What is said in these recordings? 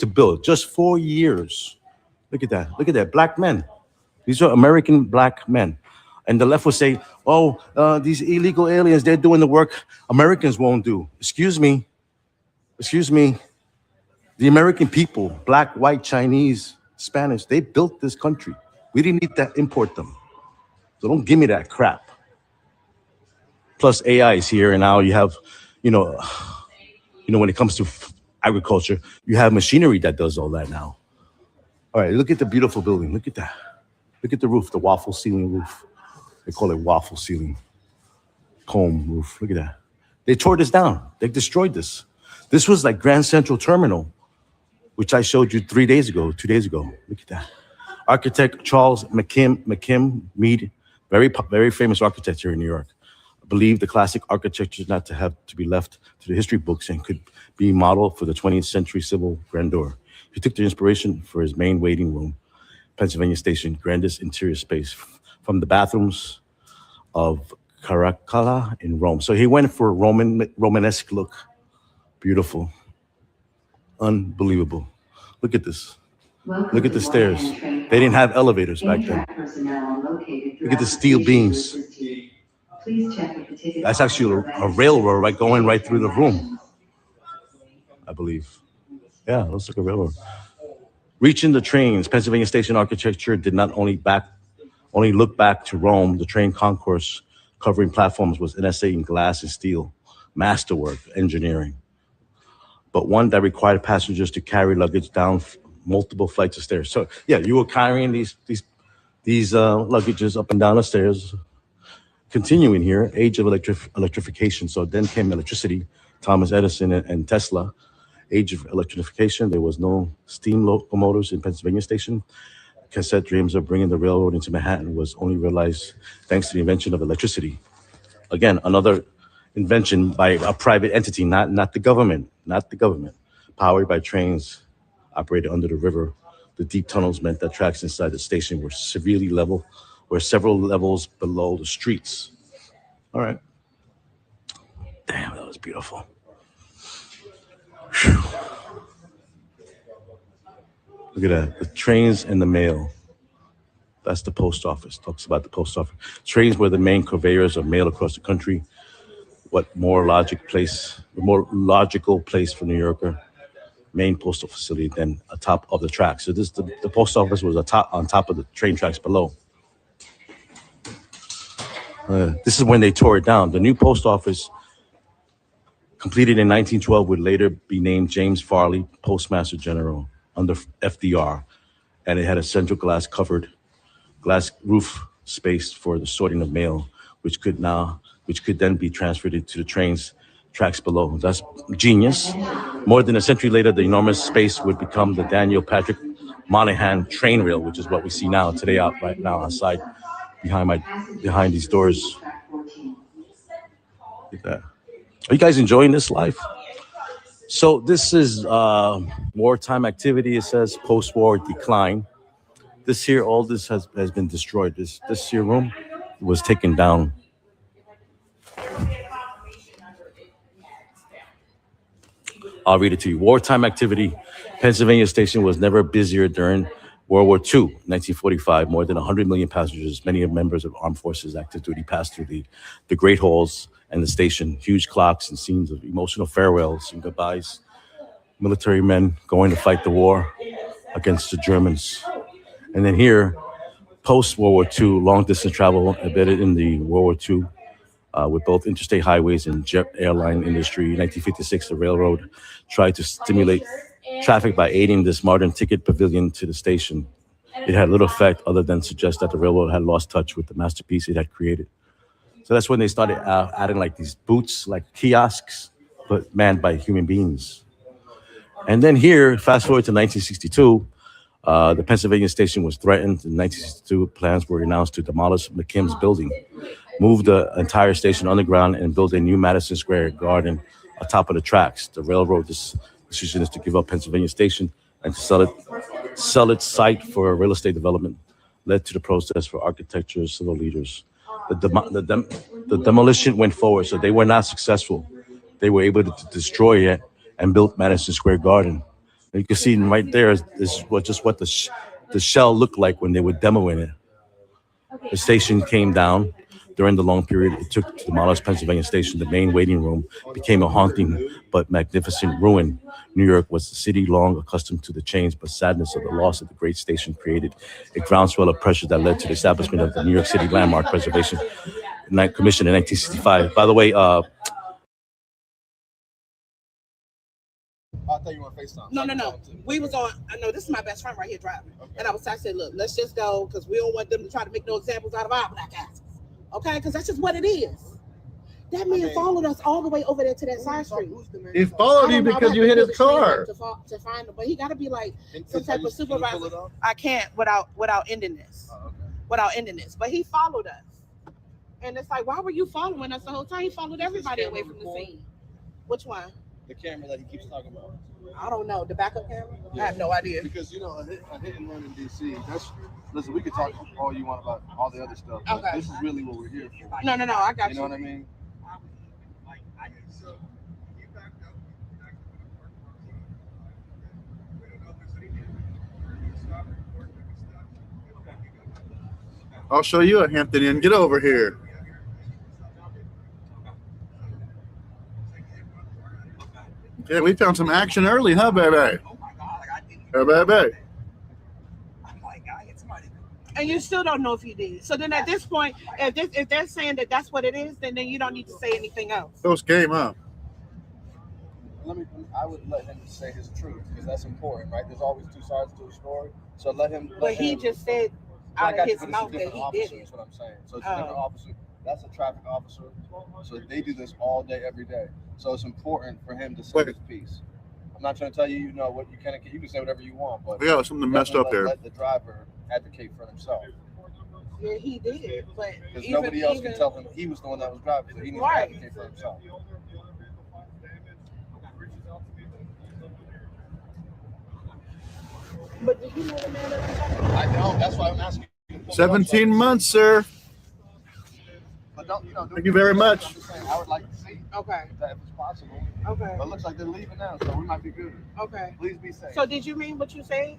to build. Just 4 years. Look at that. Look at that. Black men. These are American black men. And the left will say, oh, these illegal aliens, they're doing the work Americans won't do. Excuse me. Excuse me. The American people, black, white, Chinese, Spanish, they built this country. We didn't need to import them. So don't give me that crap. Plus AI is here, and now you have, when it comes to agriculture, you have machinery that does all that now. All right, look at the beautiful building. Look at that. Look at the roof, the waffle ceiling roof. They call it waffle ceiling, comb roof. Look at that. They tore this down. They destroyed this. This was like Grand Central Terminal, which I showed you 2 days ago. Look at that. Architect Charles McKim Mead, very famous architect here in New York. I believe the classic architecture is not to have to be left to the history books and could be modeled for the 20th century civil grandeur. He took the inspiration for his main waiting room, Pennsylvania Station, grandest interior space from the bathrooms of Caracalla in Rome. So he went for a Romanesque look. Beautiful. Unbelievable. Look at this. Look at the stairs. They didn't have elevators back then. Look at the steel beams. That's actually a railroad going right through the room, I believe. Yeah, looks like a railroad. Reaching the trains, Pennsylvania Station architecture did not only look back to Rome. The train concourse covering platforms was an essay in glass and steel, masterwork, engineering, but one that required passengers to carry luggage down multiple flights of stairs. So yeah, you were carrying these luggages up and down the stairs. Continuing here, age of electrification. So then came electricity, Thomas Edison and Tesla. Age of electrification, there was no steam locomotives in Pennsylvania Station. Cassette dreams of bringing the railroad into Manhattan was only realized thanks to the invention of electricity. Again, another invention by a private entity, not the government, powered by trains operated under the river. The deep tunnels meant that tracks inside the station were several levels below the streets. All right. Damn, that was beautiful. Whew. Look at that. The trains and the mail. That's the post office. Talks about the post office. Trains were the main conveyors of mail across the country. What more logical place for New Yorker, main postal facility than atop of the tracks. So the post office was on top of the train tracks below. This is when they tore it down. The new post office, completed in 1912, would later be named James Farley Postmaster General under FDR, and it had a central glass roof space for the sorting of mail, which could then be transferred into the trains tracks below. That's genius. More than a century later, the enormous space would become the Daniel Patrick Moynihan train rail, which is what we see now today right now outside behind these doors. Look at that. Are you guys enjoying this life? So this is wartime activity. It says post-war decline. This here, all this has been destroyed. This here room was taken down. I'll read it to you. Wartime activity. Pennsylvania Station was never busier during World War II, 1945. More than 100 million passengers, many members of armed forces active duty, passed through the great halls and the station. Huge clocks and scenes of emotional farewells and goodbyes. Military men going to fight the war against the Germans. And then here, post-World War II, long-distance travel embedded in the World War II with both interstate highways and jet airline industry. In 1956, the railroad tried to stimulate traffic by aiding this modern ticket pavilion to the station. It had little effect other than suggest that the railroad had lost touch with the masterpiece it had created. So that's when they started adding like these booths, like kiosks, but manned by human beings. And then here, fast forward to 1962, the Pennsylvania Station was threatened. In 1962, plans were announced to demolish McKim's building, move the entire station underground, and build a new Madison Square Garden atop of the tracks. The railroad decision is to give up Pennsylvania Station and to sell its site for real estate development, led to the protest for architecture, civil leaders. The demolition went forward, so they were not successful. They were able to destroy it and built Madison Square Garden. You can see right there is what the shell looked like when they were demoing it. The station came down during the long period it took to demolish Pennsylvania Station. The main waiting room became a haunting but magnificent ruin. New York was a city long accustomed to the change but sadness of the loss of the great station created a groundswell of pressure that led to the establishment of the New York City Landmark Preservation Commission in 1965. By the way, I thought you were on FaceTime. No. We was on. I know this is my best friend right here driving, and I said, look, let's just go because we don't want them to try to make no examples out of our black asses. Okay, because that's just what it is. That man followed us all the way over there to that side street. He followed you because you hit his car. To find him, but he got to be like some type of supervisor. I can't without ending this. Oh, okay. Without ending this, but he followed us, and it's like, why were you following us the whole time? He followed everybody away from the scene. Which one? The camera that he keeps talking about. I don't know. The backup camera? Yeah. I have no idea. Because, a hit and run in D.C., listen, we could talk all you want about all the other stuff. But this is really what we're here for. No. I got you. You know what I mean? I'll show you a Hampton Inn. Get over here. Okay, we found some action early, huh, baby? Hey, baby. And you still don't know if you did. So then at this point, if they're saying that that's what it is, then you don't need to say anything else. Those came up. I would let him say his truth because that's important, right? There's always two sides to a story. So let him. But he just said out of his mouth that he did it. That's what I'm saying. So it's a different officer. That's a traffic officer. So they do this all day, every day. So it's important for him to say his piece. I'm not trying to tell you, what you can. You can say whatever you want, but yeah, something messed up there. Let the driver advocate for himself. Yeah, he did, but because nobody else can tell him he was the one that was driving, so he needs to advocate for himself. But do you know the man that I don't. That's why I'm asking. 17 months, sir. But don't. Thank you very much. I would like to see. Okay. If it's possible. Okay. But it looks like they're leaving now, so we might be good. Okay. Please be safe. So did you mean what you said?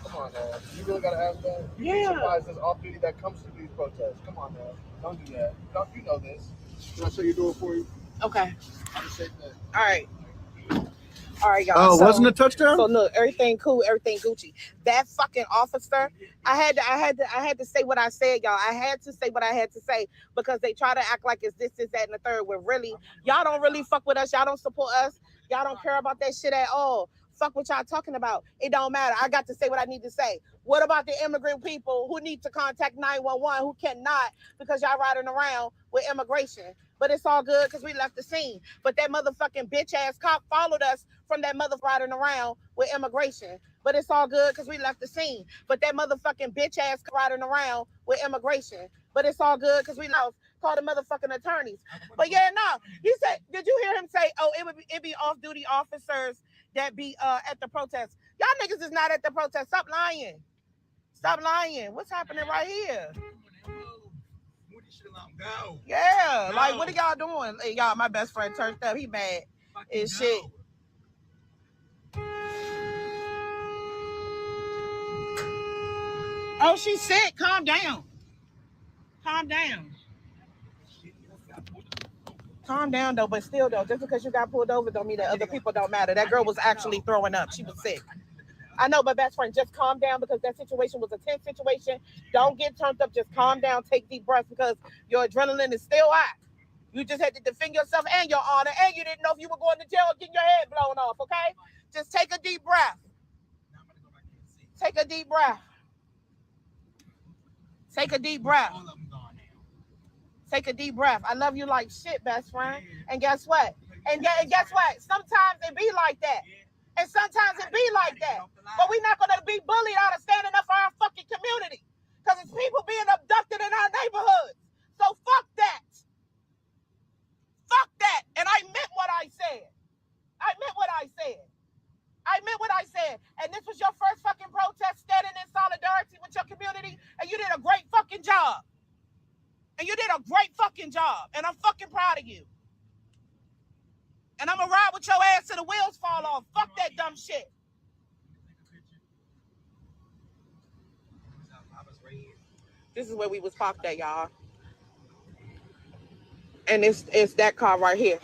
Come on, man. You really gotta ask that. You'd be surprised there's off duty that comes to these protests. Come on, man. Don't do that. You know this. Can I show you door for you? Okay. I'll just say that. All right, y'all. Oh, wasn't a touchdown? So look, everything cool, everything Gucci. That fucking officer, I had to say what I said, y'all. I had to say what I had to say because they try to act like it's this, that, and the third. When really, y'all don't really fuck with us. Y'all don't support us. Y'all don't care about that shit at all. Fuck what y'all talking about. It don't matter. I got to say what I need to say. What about the immigrant people who need to contact 911 who cannot because y'all riding around with immigration? But it's all good because we left the scene. But that motherfucking bitch ass cop followed us from that mother riding around with immigration. But it's all good because we left the scene. But that motherfucking bitch ass riding around with immigration. But it's all good because we lost. Call the motherfucking attorneys. But yeah, no. He said, did you hear him say, oh, it be off-duty officers that be at the protest? Y'all niggas is not at the protest. Stop lying. Stop lying. What's happening right here? Yeah, like what are y'all doing? Hey, y'all, my best friend turned up. He mad as shit. Oh, she's sick. Calm down. Calm down. Calm down though, but still though, just because you got pulled over don't mean that other people don't matter. That girl was actually throwing up. She was sick. I know, but best friend, just calm down because that situation was a tense situation. Don't get turned up. Just calm down. Take deep breaths because your adrenaline is still high. You just had to defend yourself and your honor, and you didn't know if you were going to jail or getting your head blown off, okay? Just take a deep breath. Take a deep breath. Take a deep breath. Take a deep breath. I love you like shit, best friend. And guess what? And guess what? Sometimes it be like that. And sometimes it be like that. But we're not going to be bullied out of standing up for our fucking community. Because it's people being abducted in our neighborhoods. So fuck that. Fuck that. And I meant what I said. I meant what I said. I meant what I said. And this was your first fucking protest standing in solidarity with your community. And you did a great fucking job. And you did a great fucking job. And I'm fucking proud of you. And I'm going to ride with your ass till the wheels fall off. Fuck that dumb shit. This is where we was parked at, y'all. And it's that car right here.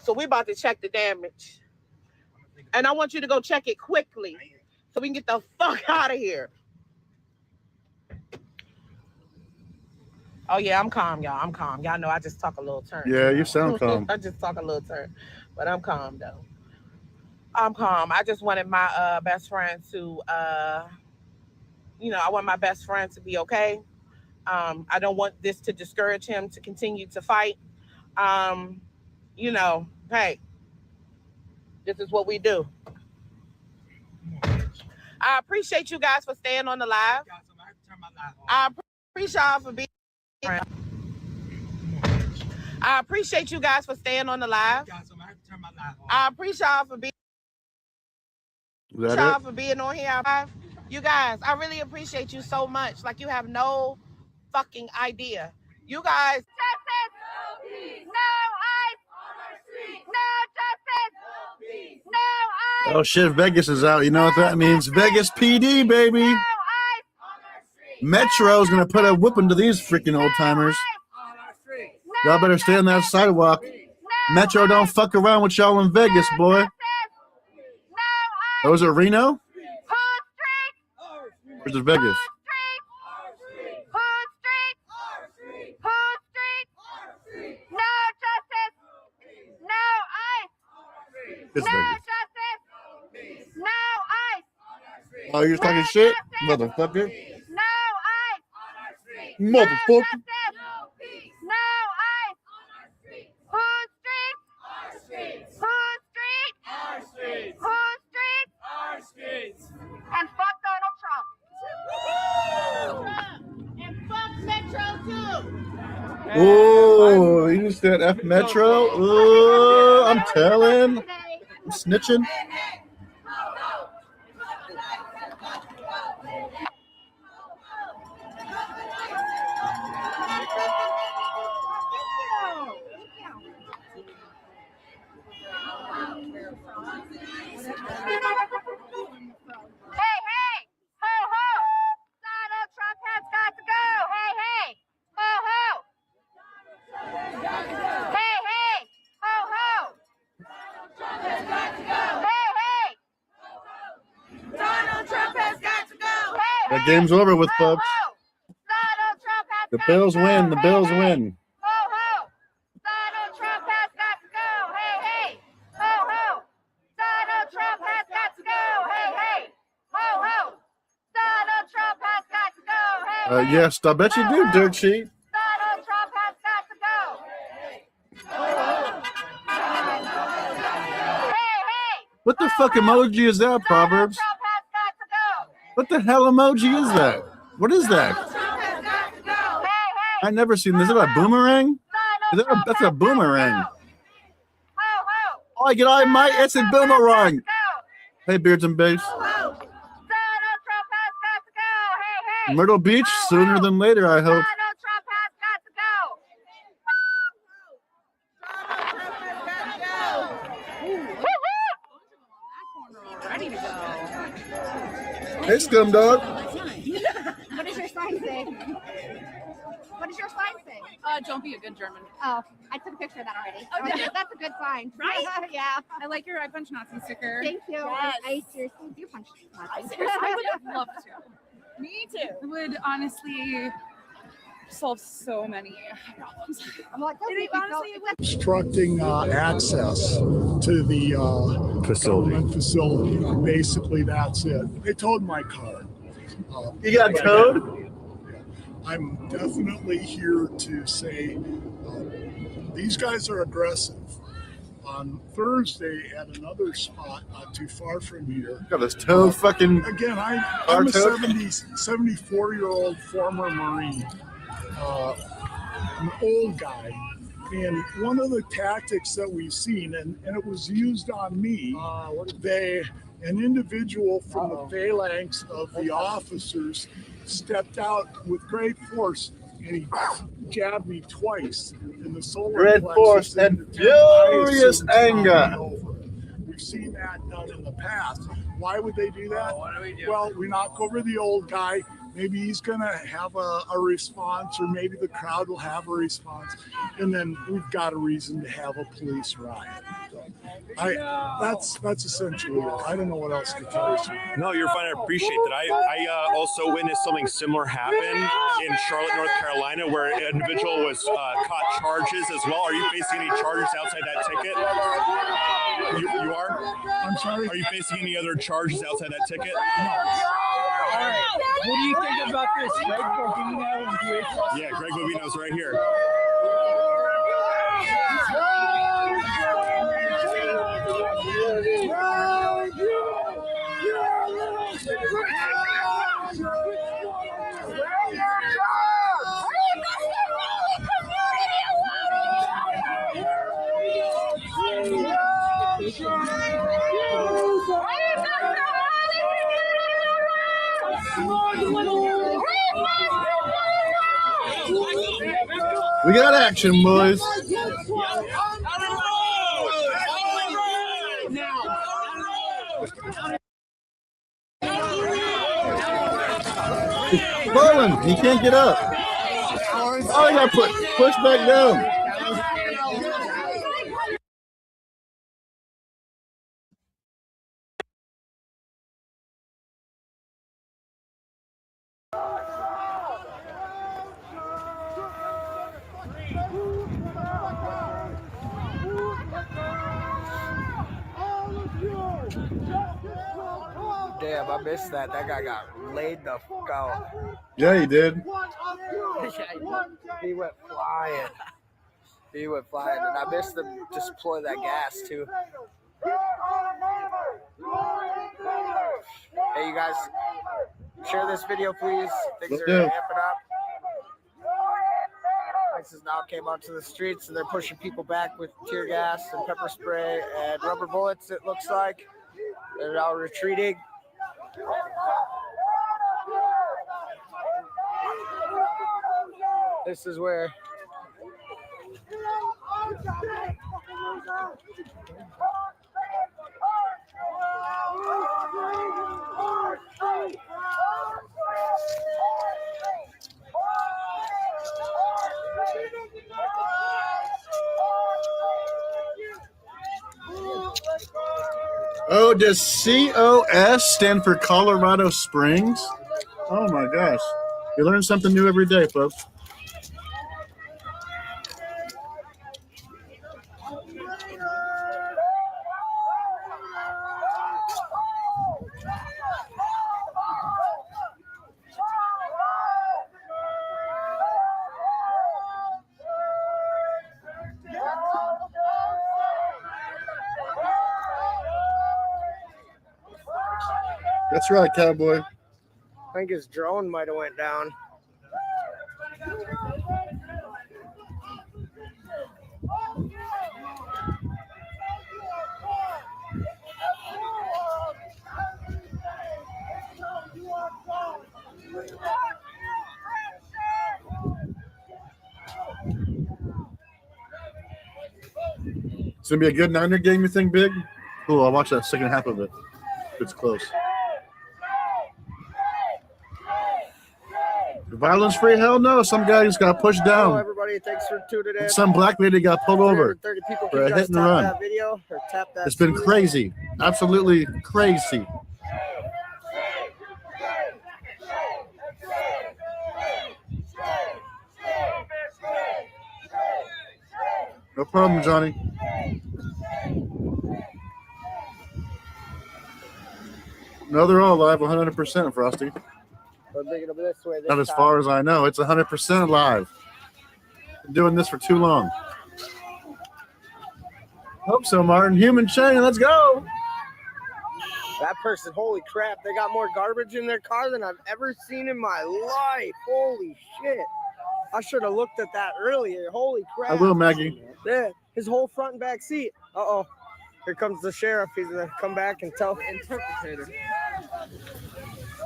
So we about to check the damage. And I want you to go check it quickly so we can get the fuck out of here. Oh yeah, I'm calm, y'all. I'm calm. Y'all know I just talk a little turn. Yeah, you sound calm. I just talk a little turn, but I'm calm though. I'm calm. I just wanted my best friend to, I want my best friend to be okay. I don't want this to discourage him to continue to fight. Hey, this is what we do. I appreciate you guys for staying on the live. I appreciate y'all for being. I appreciate you guys for staying on the live. I appreciate y'all for being. Y'all for being on here. You guys, I really appreciate you so much. Like you have no fucking idea. You guys. Justice. No peace. No ice. On our street. No justice. No peace. No ice. Oh shit, Vegas is out. You know what that means? Vegas PD, baby. No ice. On our street. Metro's gonna put a whooping to these freaking old timers. Y'all better stay on that sidewalk. Metro don't fuck around with y'all in Vegas, boy. Oh, is it Reno? Where's it Vegas? It's Vegas. Oh, you're talking shit? Motherfucker. Motherfucker. And fuck Donald Trump. And fuck Metro too. Oh, you just said F Metro? Oh, I'm telling. I'm snitching. That game's over with, folks. The Bills win. The Bills win. Donald Trump has got to go. Hey, hey. Ho, ho. Donald Trump has got to go. Hey, hey. Ho, ho. Donald Trump has got to go. Hey, hey. Yes, I bet you do, dirt sheet. Donald Trump has got to go. Hey, hey. What the fuck emoji is that, Proverbs? Trump has got to go. What the hell emoji is that? What is that? Trump has got to go. Hey, hey. I never seen. Is it a boomerang? Is that that's a boomerang. Oh, I get on my. It's a boomerang. Hey, Beards and Babes. Myrtle Beach, sooner than later, I hope. Ready to go. Hey, Scum Dog. What does your sign say? What does your sign say? Don't be a good German. Oh, I took a picture of that already. Oh, did you? That's a good sign. Right? Yeah. I like your I Punch Nazi sticker. Thank you. Yes. I seriously do punch Nazis. I would have loved to. Me too. It would honestly solve so many problems. I'm like, Obstructing access to the government facility. Basically, that's it. They towed my car. You got towed? I'm definitely here to say these guys are aggressive. On Thursday at another spot not too far from here. Got this toad fucking. Again, I'm a 74-year-old former Marine, an old guy. And one of the tactics that we've seen, and it was used on me, an individual from the phalanx of the officers stepped out with great force and he jabbed me twice in the solar Great plexus force and furious anger. We've seen that done in the past. Why would they do that? Well, we knock over the old guy, maybe he's going to have a response, or maybe the crowd will have a response, and then we've got a reason to have a police riot. So that's essentially it. I don't know what else to tell you. No, you're fine. I appreciate that. I also witnessed something similar happen in Charlotte, North Carolina, where an individual was caught charges as well. Are you facing any charges outside that ticket? You are? I'm sorry? Are you facing any other charges outside that ticket? No. All right. What do you think about this? Greg Bobino and DHS? Yeah, Greg Bobino's right here. We got action, boys. Falling, he can't get up. Oh, he got pushed back down. Damn, I missed that. That guy got laid the fuck out. Yeah, he did. He went flying. He went flying, and I missed them just deploy that gas too. Hey, you guys, share this video, please. Things are amping up. ISIS now came onto the streets, and they're pushing people back with tear gas and pepper spray and rubber bullets, it looks like. They're now retreating. This is where Oh, does COS stand for Colorado Springs? Oh my gosh. You learn something new every day, folks. That's right, cowboy. I think his drone might have went down. It's gonna be a good Niner game, you think, Big? Cool, I'll watch that second half of it. It's close. Violence free? Hell no. Some guy just got pushed Hello, down. everybody. Thanks for tuning in. Some black lady got pulled over 330 people. for a hit and run. That video or tap that It's been crazy. Absolutely crazy. No problem, Johnny. No, they're all live 100%, Frosty. We're thinking of this way. Not as far as I know. It's 100% live. Been doing this for too long. Hope so, Martin. Human chain, let's go. That person, holy crap, they got more garbage in their car than I've ever seen in my life. Holy shit. I should have looked at that earlier. Holy crap. I will, Maggie. Yeah, his whole front and back seat. Uh-oh. Here comes the sheriff. He's going to come back and tell the interpreter.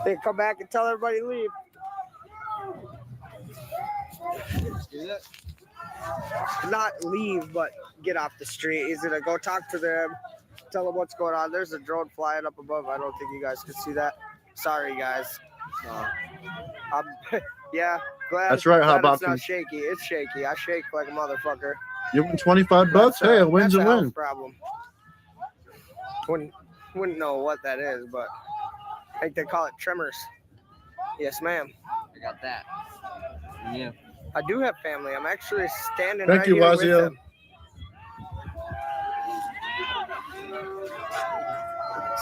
They come back and tell everybody to leave. Not leave, but get off the street. He's going to go talk to them, tell them what's going on. There's a drone flying up above. I don't think you guys can see that. Sorry, guys. Yeah, glad. That's right, glad hot it's not boxing. shaky. It's shaky. I shake like a motherfucker. You win $25. Hey, a win's a that's health win. problem. Wouldn't know what that is, but I think they call it tremors. Yes, ma'am. I got that. Yeah. I do have family. I'm actually standing Thank right you, here with Wazio. them.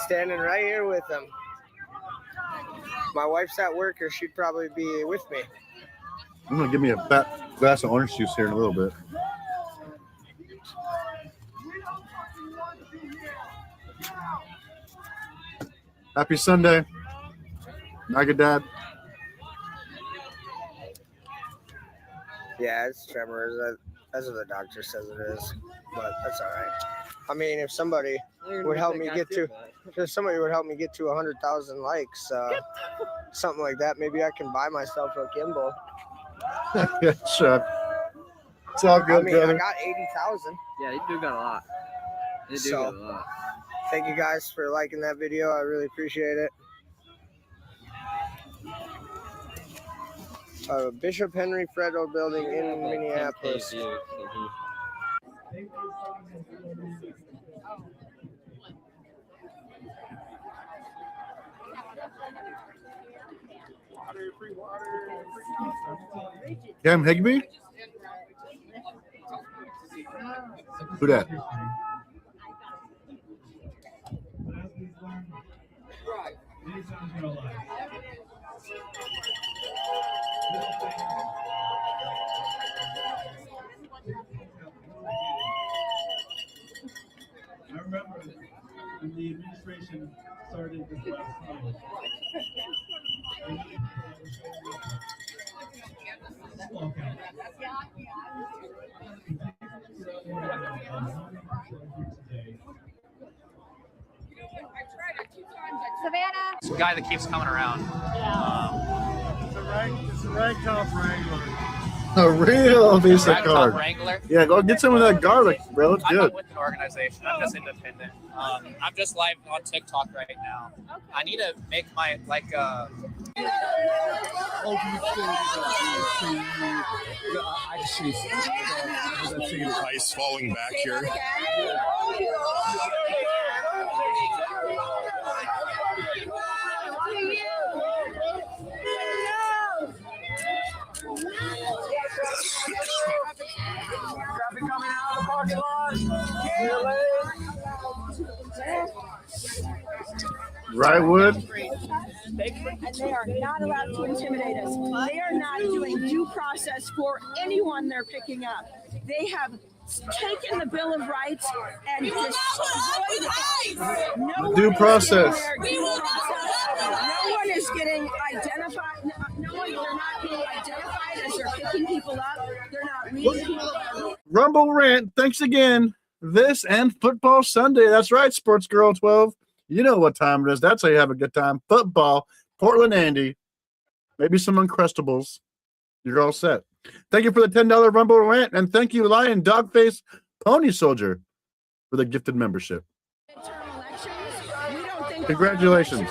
Standing right here with them. My wife's at work, or she'd probably be with me. I'm gonna give me a fat glass of orange juice here in a little bit. Happy Sunday. Night, Dad. Yeah, it's tremors. That's what the doctor says it is, but that's all right. I mean, if somebody would help me get to 100,000 likes, something like that, maybe I can buy myself a gimbal. Yeah, sure. It's all good, I mean, brother. I got 80,000. Yeah, you do got a lot. You do got a lot. Thank you guys for liking that video. I really appreciate it. Bishop Henry Freddo building in Minneapolis. Cam Higby? Who that? I remember when the administration started this last summer. Okay. Savannah. It's a guy that keeps coming around. It's a rag top wrangler. A real Visa Ragtop card. Wrangler. Yeah, go get some of that garlic, bro. It's I'm good. not with an organization. I'm just independent. I'm just live on TikTok right now. I need to make my Ice falling back here. Traffic coming out of the parking lot. Ryewood. And they are not allowed to intimidate us. They are not doing due process for anyone they're picking up. They have taken the Bill of Rights and destroyed it. No Due process. No one is getting identified. They're not being identified as they're picking people up. They're not leading people up. Rumble Rant, thanks again. This and Football Sunday. That's right, Sports Girl 12. You know what time it is. That's how you have a good time. Football, Portland Andy, maybe some Uncrustables. You're all set. Thank you for the $10 Rumble Rant, and thank you, Lion Dogface Pony Soldier, for the gifted membership. Congratulations.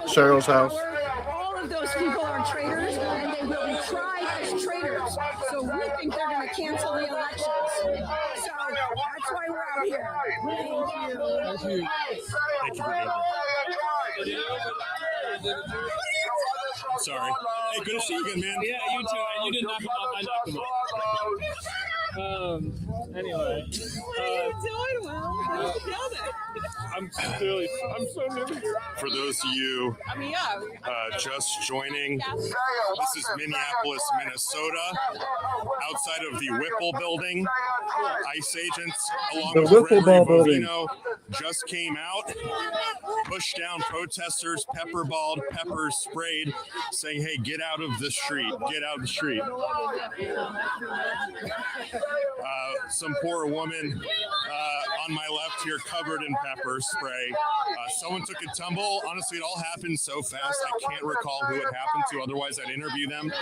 Cheryl's house. All of those people are traitors, and they will be tried as traitors. So we think they're going to cancel the elections. So that's why we're out here. Thank you. Thank you. Thank you for Sorry. Hey, good to see you again, man. Yeah, you too. You did knock him off. I knocked him off. Anyway. What are you doing, Will? I'm so new. For those of you just joining, this is Minneapolis, Minnesota. Outside of the Whipple building, ICE agents along The with Whipple Gregory Ball building. Bovino just came out, pushed down protesters, pepperballed, pepper sprayed, saying, hey, get out of the street, get out of the street. Some poor woman on my left here covered in pepper spray. Someone took a tumble. Honestly, it all happened so fast I can't recall who it happened to. Otherwise, I'd interview them.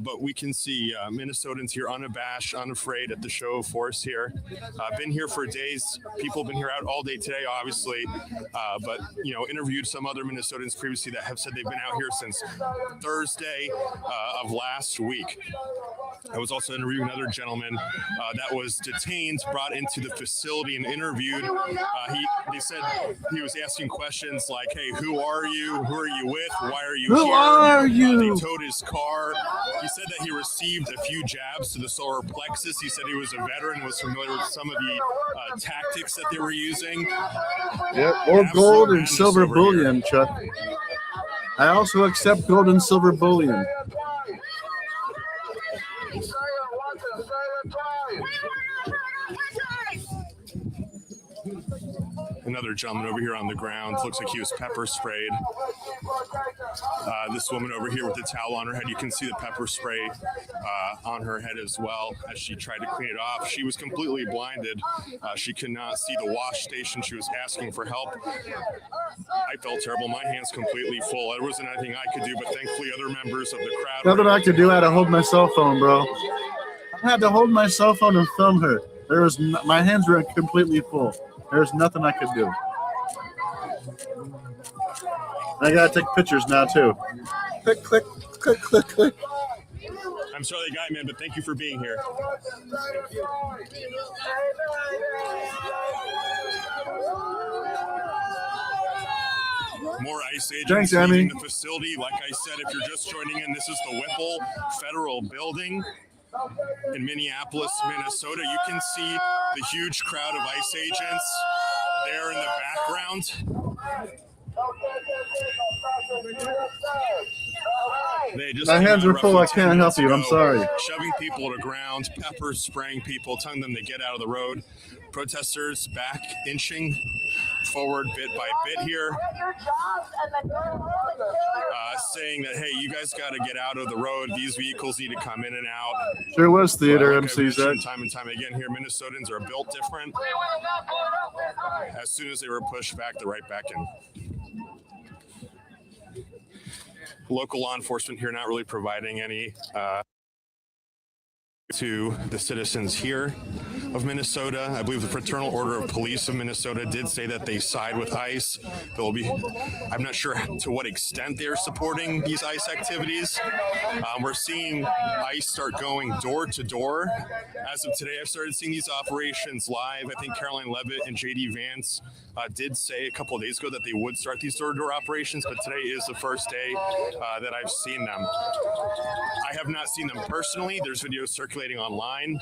But we can see Minnesotans here unabashed, unafraid at the show of force here. Been here for days. People have been here out all day today, obviously. But, you know, interviewed some other Minnesotans previously that have said they've been out here since Thursday of last week. I was also interviewing another gentleman that was detained, brought into the facility and interviewed. They said he was asking questions like, hey, who are you? Who are you with? Why are you here? Who are you? They towed his car. He said that he received a few jabs to the solar plexus. He said he was a veteran, was familiar with some of the tactics that they were using. Yep, or gold and silver bullion, Chuck. I also accept gold and silver bullion. Another gentleman over here on the ground. Looks like he was pepper sprayed. This woman over here with the towel on her head. You can see the pepper spray on her head as well as she tried to clean it off. She was completely blinded. She could not see the wash station. She was asking for help. I felt terrible. My hands completely full. There wasn't anything I could do, but thankfully other members of the crowd. Nothing I could do. I had to hold my cell phone, bro. I had to hold my cell phone and film her. My hands were completely full. There's nothing I could do. I gotta take pictures now too. Click, click, click, click, click. I'm sorry they got you, man, but thank you for being here. More ICE agents leaving the facility. Like I said, if you're just joining in, this is the Whipple Federal Building in Minneapolis, Minnesota. You can see the huge crowd of ICE agents there in the background. My hands are full. I can't help you. I'm sorry. Shoving people to the ground, pepper spraying people, telling them to get out of the road. Protesters back, inching forward bit by bit here, saying that, hey, you guys got to get out of the road. These vehicles need to come in and out. Sure was theater MCs that. Time and time again here, Minnesotans are built different. As soon as they were pushed back, they're right back in. Local law enforcement here not really providing any to the citizens here of Minnesota. I believe the Fraternal Order of Police of Minnesota did say that they side with ICE. I'm not sure to what extent they're supporting these ICE activities. We're seeing ICE start going door to door. As of today, I've started seeing these operations live. I think Caroline Leavitt and JD Vance did say a couple of days ago that they would start these door-to-door operations, but today is the first day that I've seen them. I have not seen them personally. There's videos circulating online.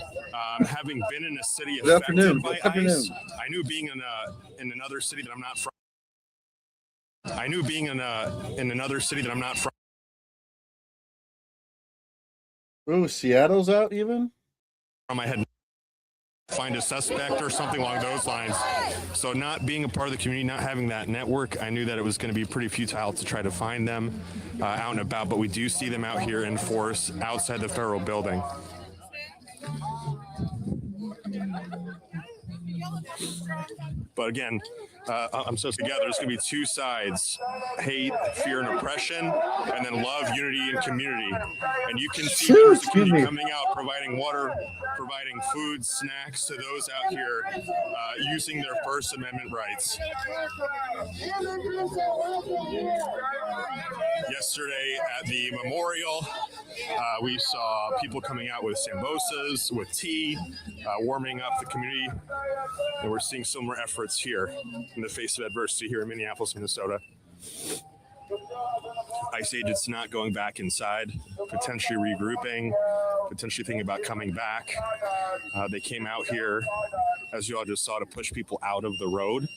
Having been in a city affected by ICE, I knew being in another city that I'm not from. I knew being in another city that I'm not from. Oh, Seattle's out even? I had find a suspect or something along those lines. So not being a part of the community, not having that network, I knew that it was going to be pretty futile to try to find them out and about, but we do see them out here in force outside the federal building. But again, I'm so together. There's going to be two sides: hate, fear, and oppression, and then love, unity, and community. And you can see members of the community coming out, providing water, providing food, snacks to those out here using their First Amendment rights. Yesterday at the memorial, we saw people coming out with samosas, with tea, warming up the community. And we're seeing similar efforts here in the face of adversity here in Minneapolis, Minnesota. ICE agents not going back inside, potentially regrouping, potentially thinking about coming back. They came out here, as you all just saw, to push people out of the road.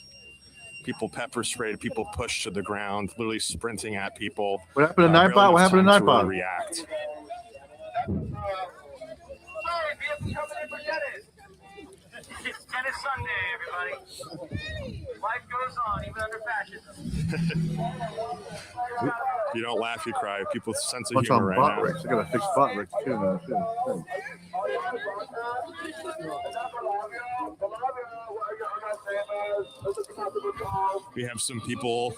People pepper sprayed, people pushed to the ground, literally sprinting at people. What happened to Nightbot? What happened to Nightbot? React. It's Tennis Sunday, everybody. Life goes on, even under fascism. You don't laugh, you cry. People's sense of humor right now. I got to fix bot Rex too. We have some people,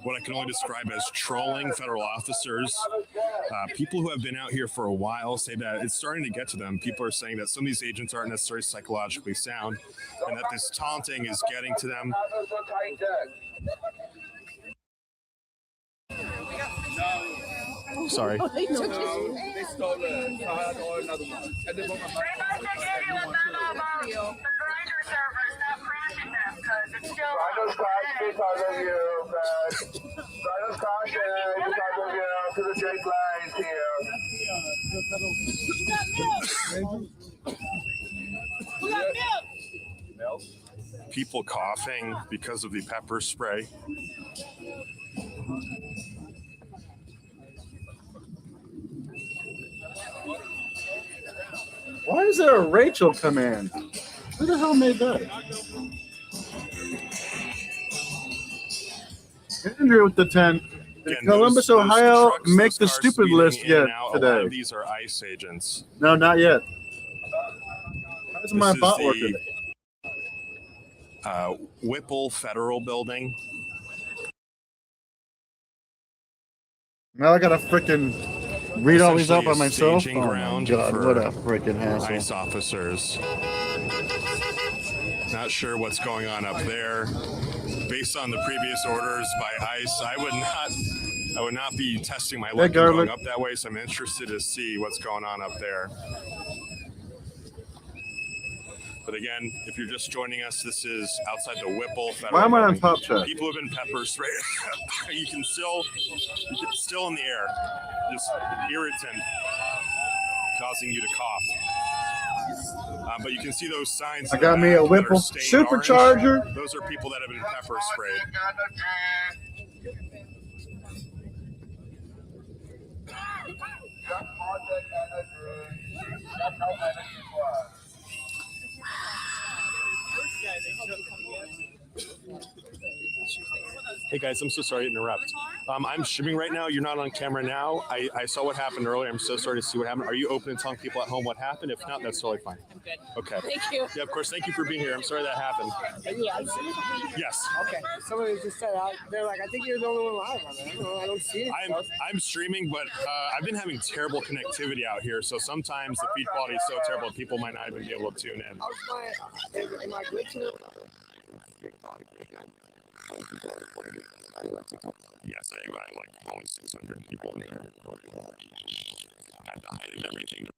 what I can only describe as trolling federal officers. People who have been out here for a while say that it's starting to get to them. People are saying that some of these agents aren't necessarily psychologically sound and that this taunting is getting to them. Sorry. No, they stole it. So I had to order another one. And then my Grinders caution because of you, guys. Grinders caution because of you to the Jake lines here. People coughing because of the pepper spray. Why is there a Rachel command? Who the hell made that? Andrew with the 10. Did Columbus, Ohio make the stupid list yet A lot today? of these are ICE agents. No, not yet. How's my This bot is working? the Whipple Federal Building. Now I gotta freaking read all these out by myself. Staging Oh my ground god, for what a freaking hassle! ICE officers. Not sure what's going on up there. Based on the previous orders by ICE, I would not be testing my luck going up that way. So I'm interested to see what's going on up there. But again, if you're just joining us, this is outside the Whipple Federal Why am I on Building. top chat? People have been pepper sprayed. you can still in the air, just irritant, causing you to cough. But you can see those signs. I got me a Whipple supercharger. Orange. Those are people that have been pepper sprayed. Hey guys, I'm so sorry to interrupt. I'm streaming right now. You're not on camera now. I saw what happened earlier. I'm so sorry to see what happened. Are you open and telling people at home what happened? If not, that's totally fine. I'm good. Okay. Thank you. Yeah, of course. Thank you for being here. I'm sorry that happened. Are you live streaming? Yes. Okay. Somebody just said they're like, I think you're the only one live on it. I don't see it. I'm streaming, but I've been having terrible connectivity out here. So sometimes the feed quality is so terrible, people might not even be able to tune in. Am I glitching? Yes, I like only 600 people in here. I had to hide everything.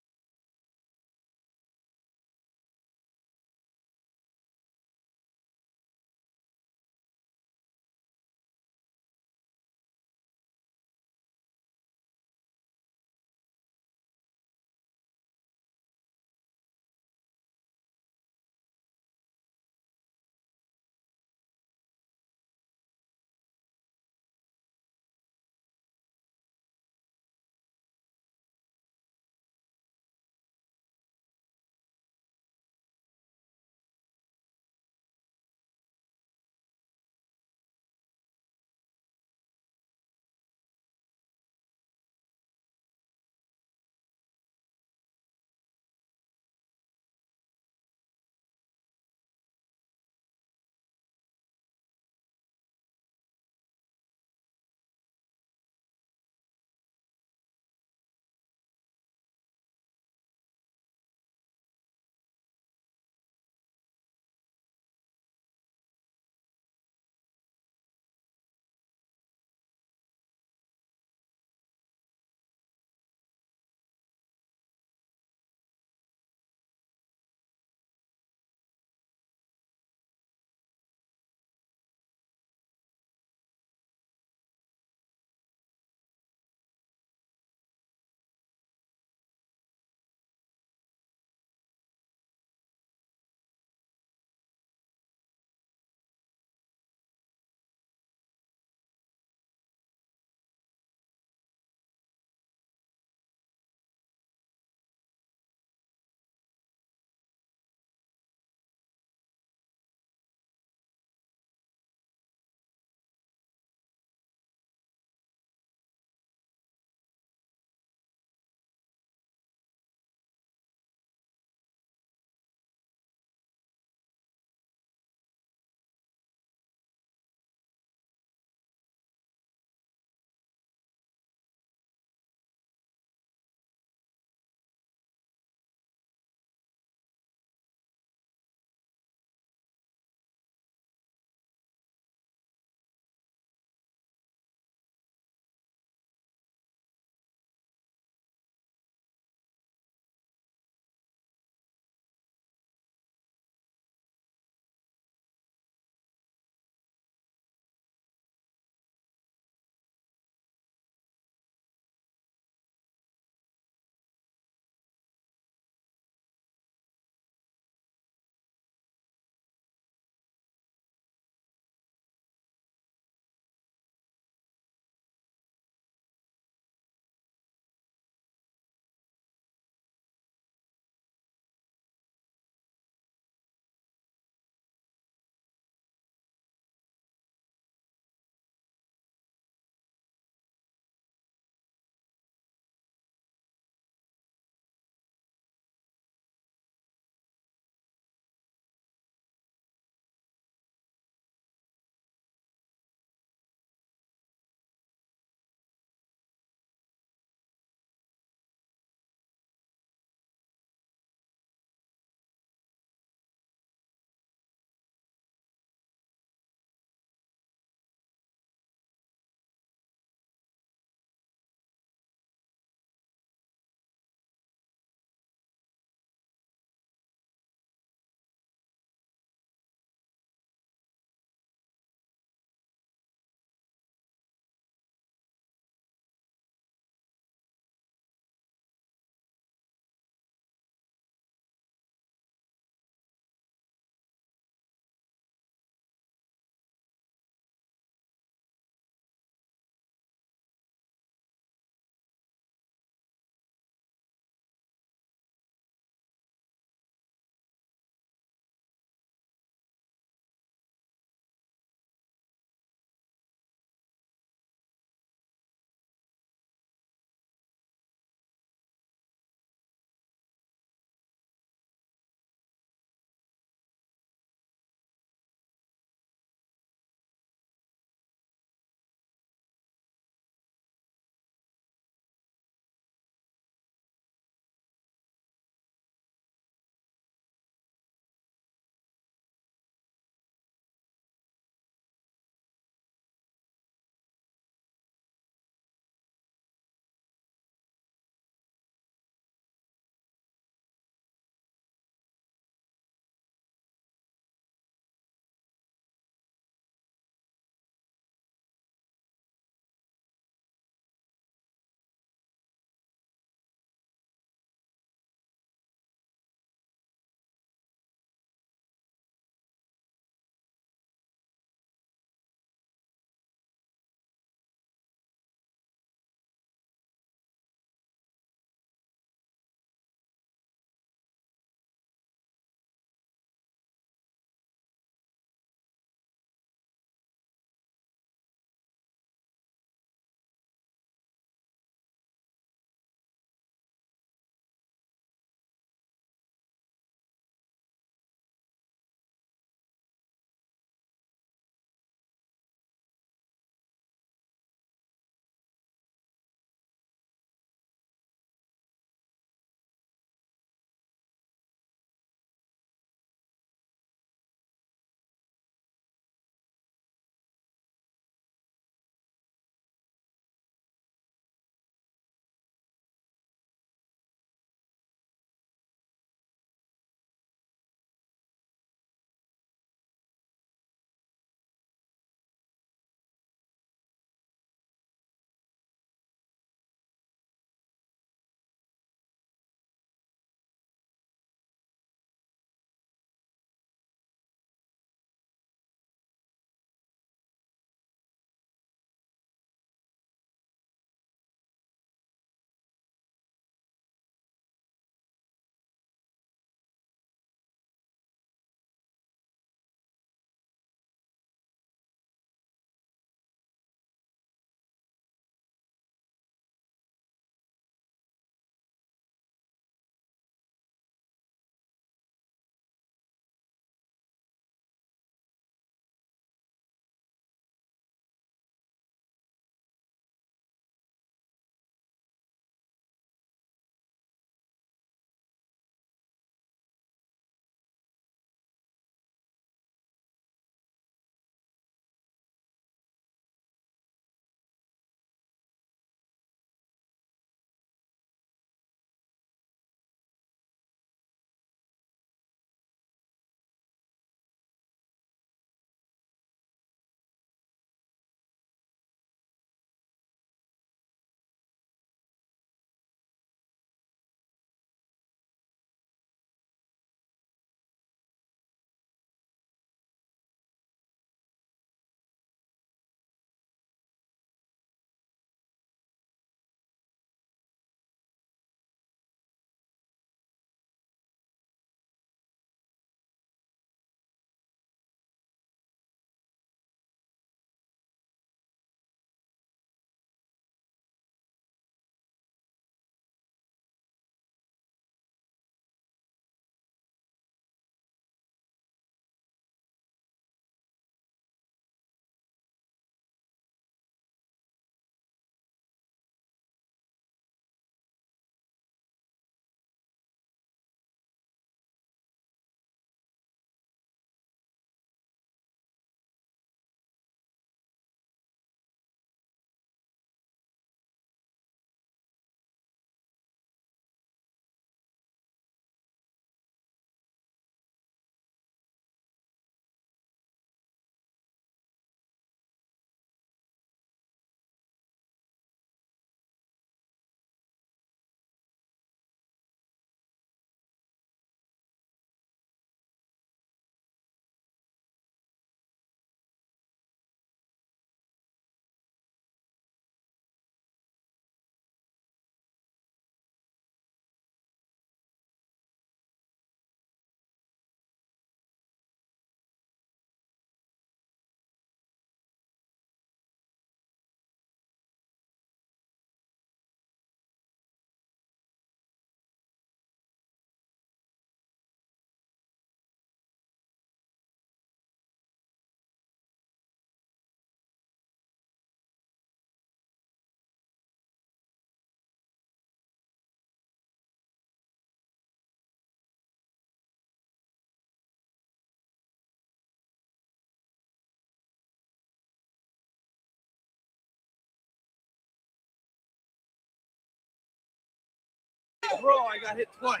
Bro, I got hit twice.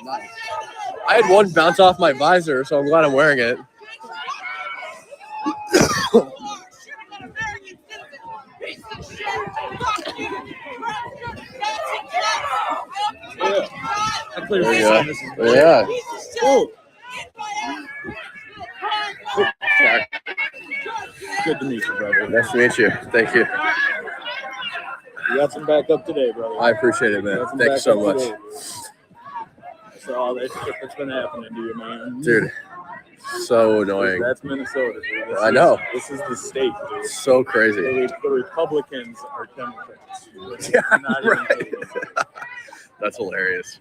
Nice. I had one bounce off my visor, so I'm glad I'm wearing it. There we go. Yeah. Good to meet you, brother. Nice to meet you. Thank you. You got some backup today, brother. I appreciate it, man. Thank you so much. Today, so all that shit that's been happening to you, man. Dude, so annoying. That's Minnesota, dude. I know. This is the state, dude. So crazy. The Republicans are Democrats. Yeah, Not right. even That's hilarious.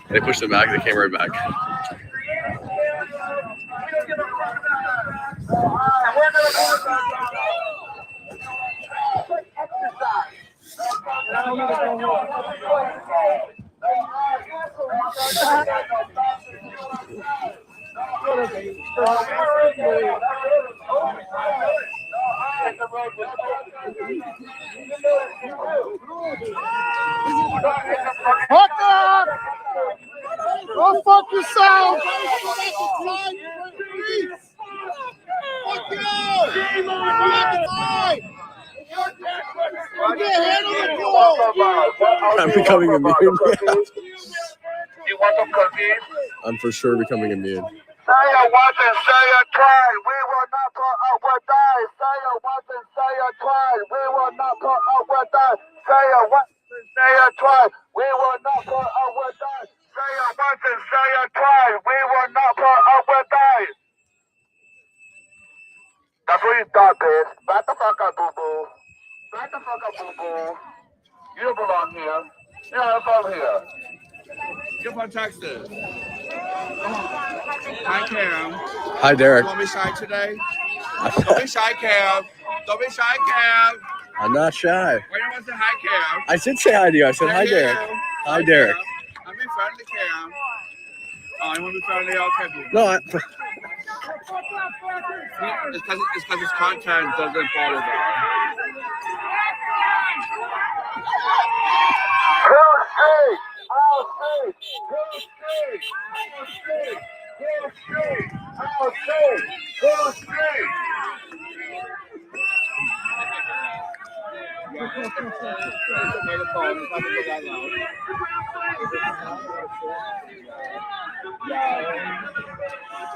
They pushed it back. They came right back. Fuck up! Go fuck yourself! Fuck you! I'm becoming immune. You want some cookies? I'm for sure becoming immune. Say it once and say it twice. We will not put up with that. Say it once and say it twice. We will not put up with that. Say it once and say it twice. We will not put up with that. Say it once and say it twice. We will not put up with that. That's what you thought, bitch. Back the fuck up, boo-boo. Back the fuck up, boo-boo. You don't belong here. You don't belong here. Get my Texas. Hi, Cam. Hi, Derek. Don't be shy today. Don't be shy, Cam. Don't be shy, Cam. I'm not shy. Wait, I want to say hi, Cam. I did say hi to you. I said hi, Derek. Hi, Derek. I'm being friendly, Cam. Oh, you want to be friendly? Okay. No, It's because his content doesn't follow that.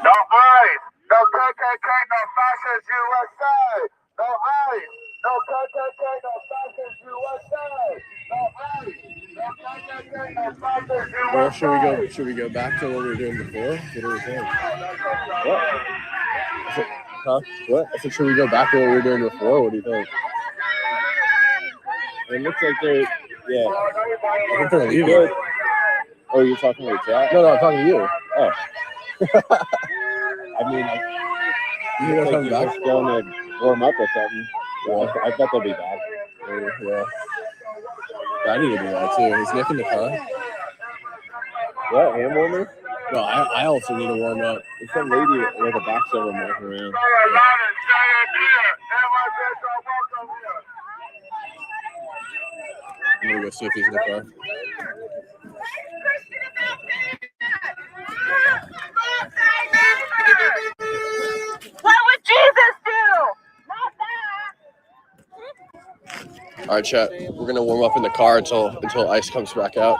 No ice, no KKK, no fascist USA. No ice, no KKK, no fascist USA. No ice, no KKK, no fascist USA. well, should we go back to what we were doing before? What do we think? What? Huh? What? I said, should we go back to what we were doing before? What do you think? It looks like they're, yeah. I think they're leaving. Oh, you're talking to the chat? No, I'm talking to you. Oh. I mean, you guys coming back? Going to warm up or something. Yeah, I thought they'll be back. Yeah. I need to do that too. Is Nick in the car? What, hand warmer? No, I also need to warm up. There's some lady with a box over walking around. I'm gonna go see if he's in the car. What would Jesus do? All right, chat. We're gonna warm up in the car until ice comes back out.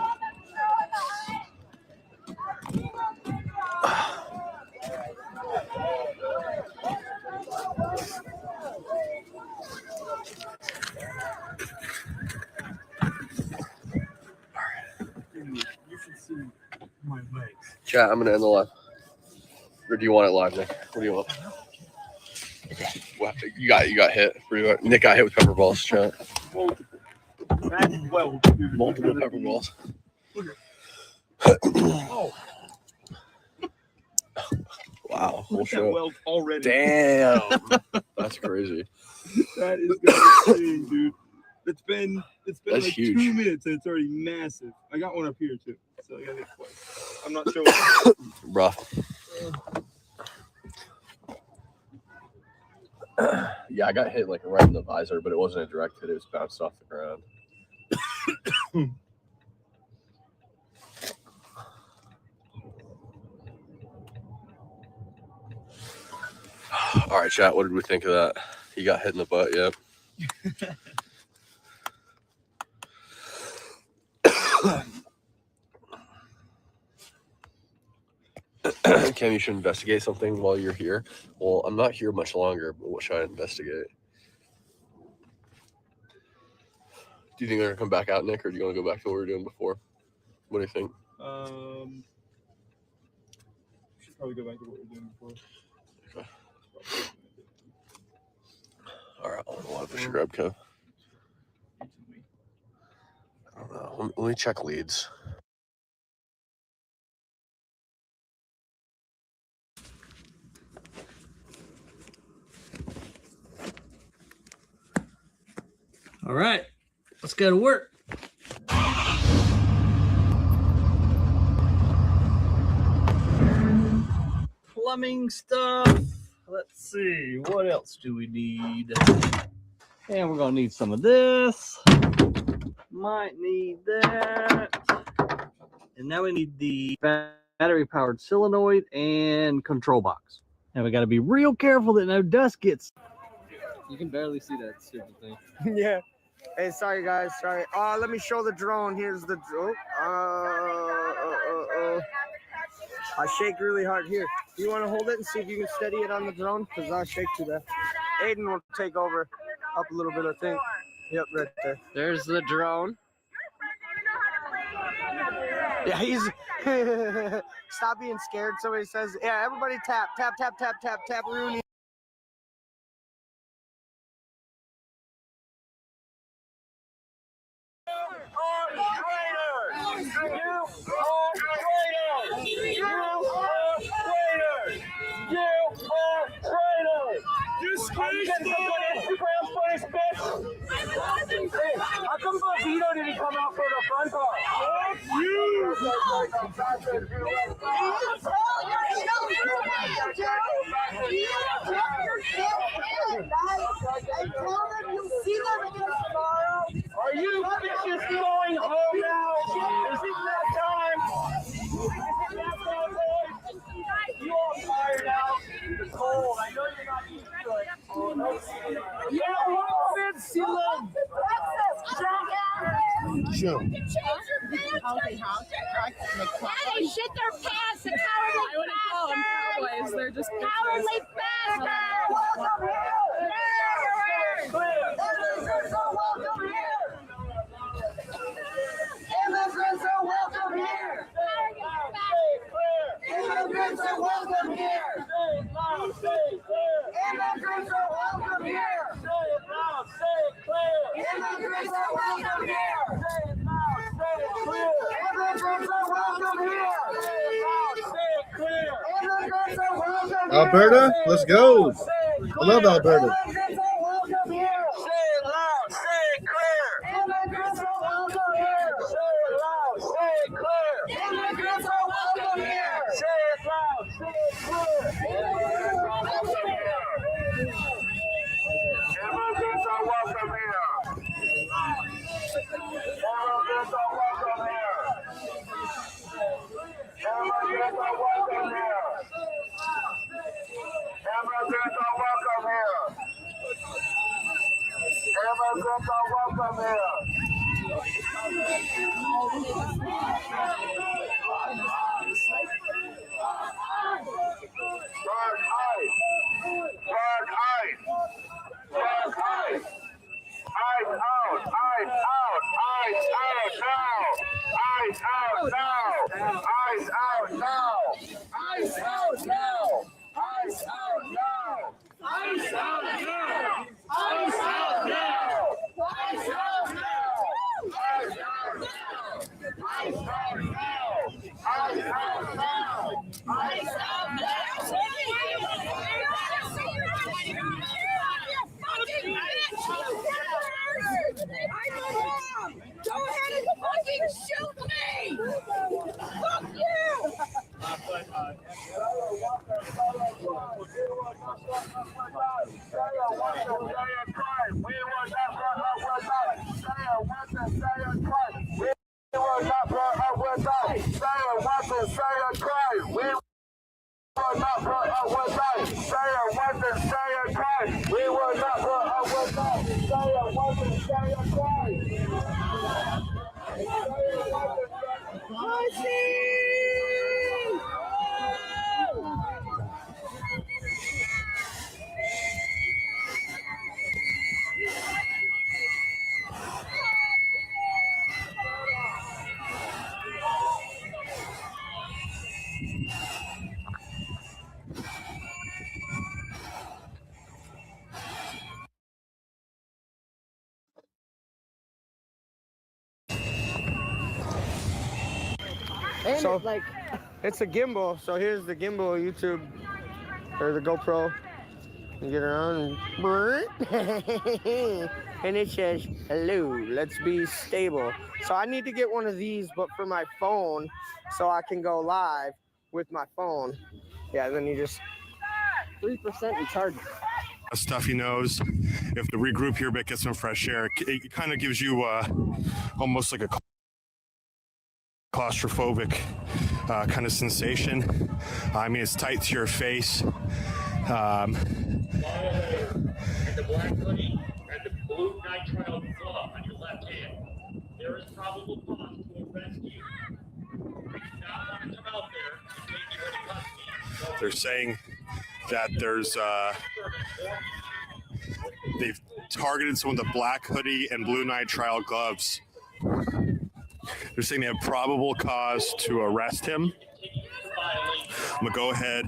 You should see my legs. Chat, I'm gonna end the live. Or do you want it live, Nick? What do you want? Okay. Well, you got hit. Nick got hit with pepper balls, chat. Multiple pepper balls. Oh. Wow. Whole That show. weld already. Damn. That's crazy. That is insane, dude. It's been That's like huge. 2 minutes and it's already massive. I got one up here too. So I got it twice. I'm not sure what Rough. Yeah, I got hit like right in the visor, but it wasn't a direct hit. It was bounced off the ground. All right, chat. What did we think of that? He got hit in the butt. Yep. Cam, you should investigate something while you're here. Well, I'm not here much longer, but what should I investigate? Do you think they're gonna come back out, Nick, or do you want to go back to what we were doing before? What do you think? Should probably go back to what we were doing before. Okay. All right, what we should grab, Kev? I don't know. Let me check leads. All right, let's go to work. Plumbing stuff. Let's see, what else do we need? And we're gonna need some of this. Might need that. And now we need the battery powered solenoid and control box. And we gotta be real careful that no dust gets. You can barely see that stupid thing. Yeah. Hey, sorry guys, sorry. Let me show the drone. Here's the drone. I shake really hard here. Do you want to hold it and see if you can steady it on the drone? Because I shake to that. Aiden will take over up a little bit, I think. Yep, right there. There's the drone. Yeah, he's stop being scared. Somebody says, yeah, everybody tap, tap, tap, tap, tap, tap, Rooney. How come Bobito didn't come out for the fun part? You! Are you bitches going home now? Is it that time? Is it that time, boys? You all tired out? It's cold. I know you're not used to it. Oh, no. Yeah, what fits you love? Sure. They shit their pants, the cowardly I wouldn't call them cowboys. They're just cowardly Immigrants are welcome here. Immigrants are welcome here. Immigrants are welcome here. Immigrants are welcome here. Immigrants are welcome here. Immigrants are welcome here. Alberta, let's go. I love Alberta. Immigrants are welcome here. Say it loud, say it clear. Immigrants are welcome here. Say it loud, say it clear. Immigrants are welcome here. Say it loud, say it clear. Immigrants are welcome here. Immigrants are welcome here. Immigrants are welcome here. Immigrants are welcome here. Immigrants are welcome here. Immigrants are welcome here. Dark ice. Dark ice. Dark ice. Ice out. Ice out. Ice out now. Ice out now. Ice out now. Ice out now. Ice out now. Ice out now. Ice out now. Ice out now. Ice out now. Ice out now. Ice out now. Ice out now. Go ahead and fucking shoot me! Fuck you! And so it's a gimbal. So here's the gimbal YouTube or the GoPro. You get it on and it says, hello, let's be stable. So I need to get one of these, but for my phone, so I can go live with my phone. Yeah, then you just 3% and charge it. Stuff he knows. If the regroup here, but get some fresh air, it kind of gives you almost like a claustrophobic kind of sensation. I mean, it's tight to your face. And the black hoodie and the blue nitrile glove on your left hand. There is probable cause to arrest you. We do not want to come out there and take you into custody. They're saying that there's they've targeted someone with a black hoodie and blue nitrile gloves. They're saying they have probable cause to arrest him. I'm gonna go ahead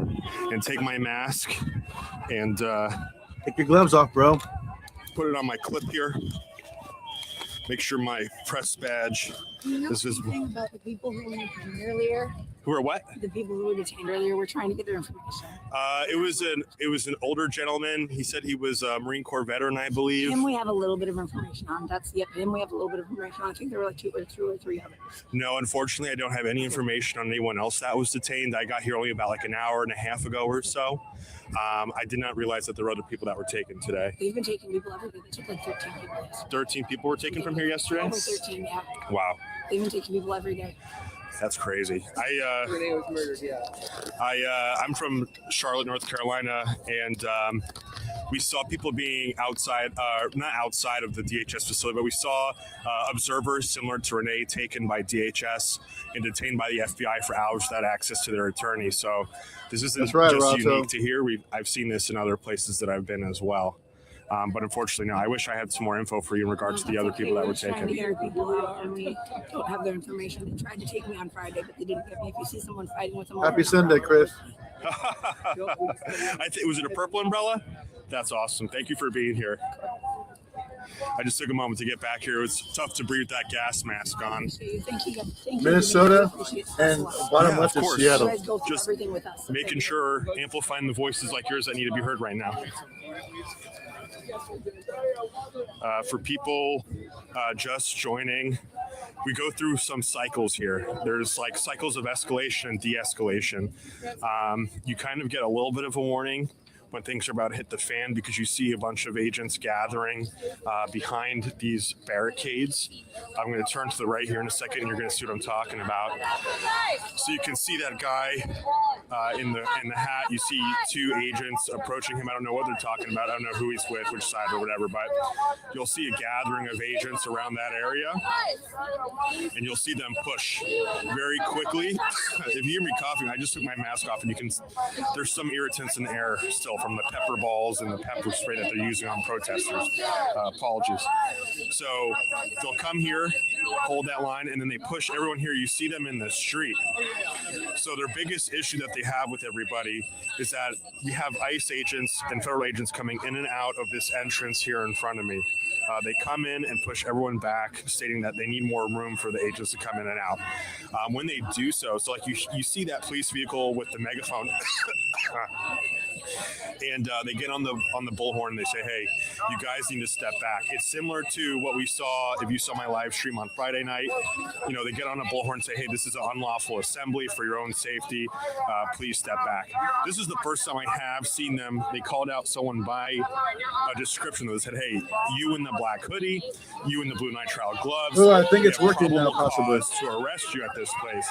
and take my mask and take your gloves off, bro. Put it on my clip here. Make sure my press badge is visible. About the people who were detained earlier. Who are what? The people who were detained earlier were trying to get their information. It was an older gentleman. He said he was a Marine Corps veteran, I believe. Him we have a little bit of information on. Him we have a little bit of information on. I think there were like two or three others. No, unfortunately, I don't have any information on anyone else that was detained. I got here only about like an hour and a half ago or so. I did not realize that there were other people that were taken today. They've been taking people every day. They took like 13 people yesterday. 13 people were taken from here yesterday? Over 13, yeah. Wow. They've been taking people every day. That's crazy. Renee was murdered, yeah. I'm from Charlotte, North Carolina, and we saw people being outside, not outside of the DHS facility, but we saw observers similar to Renee taken by DHS and detained by the FBI for hours without access to their attorney. So this isn't just unique to here. I've seen this in other places that I've been as well. But unfortunately, no. I wish I had some more info for you in regards to the other people that were taken. Trying to get people who only don't have their information. They tried to take me on Friday, but they didn't get me. If you see someone fighting with someone, Happy Sunday, Chris. Was it a purple umbrella? That's awesome. Thank you for being here. I just took a moment to get back here. It was tough to breathe that gas mask on. Thank you. Minnesota and bottom left is Seattle. Just making sure, amplifying the voices like yours that need to be heard right now. For people just joining, we go through some cycles here. There's like cycles of escalation and de-escalation. You kind of get a little bit of a warning when things are about to hit the fan because you see a bunch of agents gathering behind these barricades. I'm going to turn to the right here in a second and you're going to see what I'm talking about. So you can see that guy in the hat. You see two agents approaching him. I don't know what they're talking about. I don't know who he's with, which side or whatever, but you'll see a gathering of agents around that area and you'll see them push very quickly. If you hear me coughing, I just took my mask off and you can, there's some irritants in the air still from the pepper balls and the pepper spray that they're using on protesters. Apologies. So they'll come here, hold that line, and then they push everyone here. You see them in the street. So their biggest issue that they have with everybody is that we have ICE agents and federal agents coming in and out of this entrance here in front of me. They come in and push everyone back, stating that they need more room for the agents to come in and out. When they do so like you see that police vehicle with the megaphone, and they get on the bullhorn and they say, "Hey, you guys need to step back." It's similar to what we saw if you saw my live stream on Friday night. You know, they get on a bullhorn and say, "Hey, this is an unlawful assembly for your own safety. Please step back." This is the first time I have seen them. They called out someone by a description that said, "Hey, you in the black hoodie, you in the blue nitrile gloves." Oh, I think it's working now, possibly. To arrest you at this place.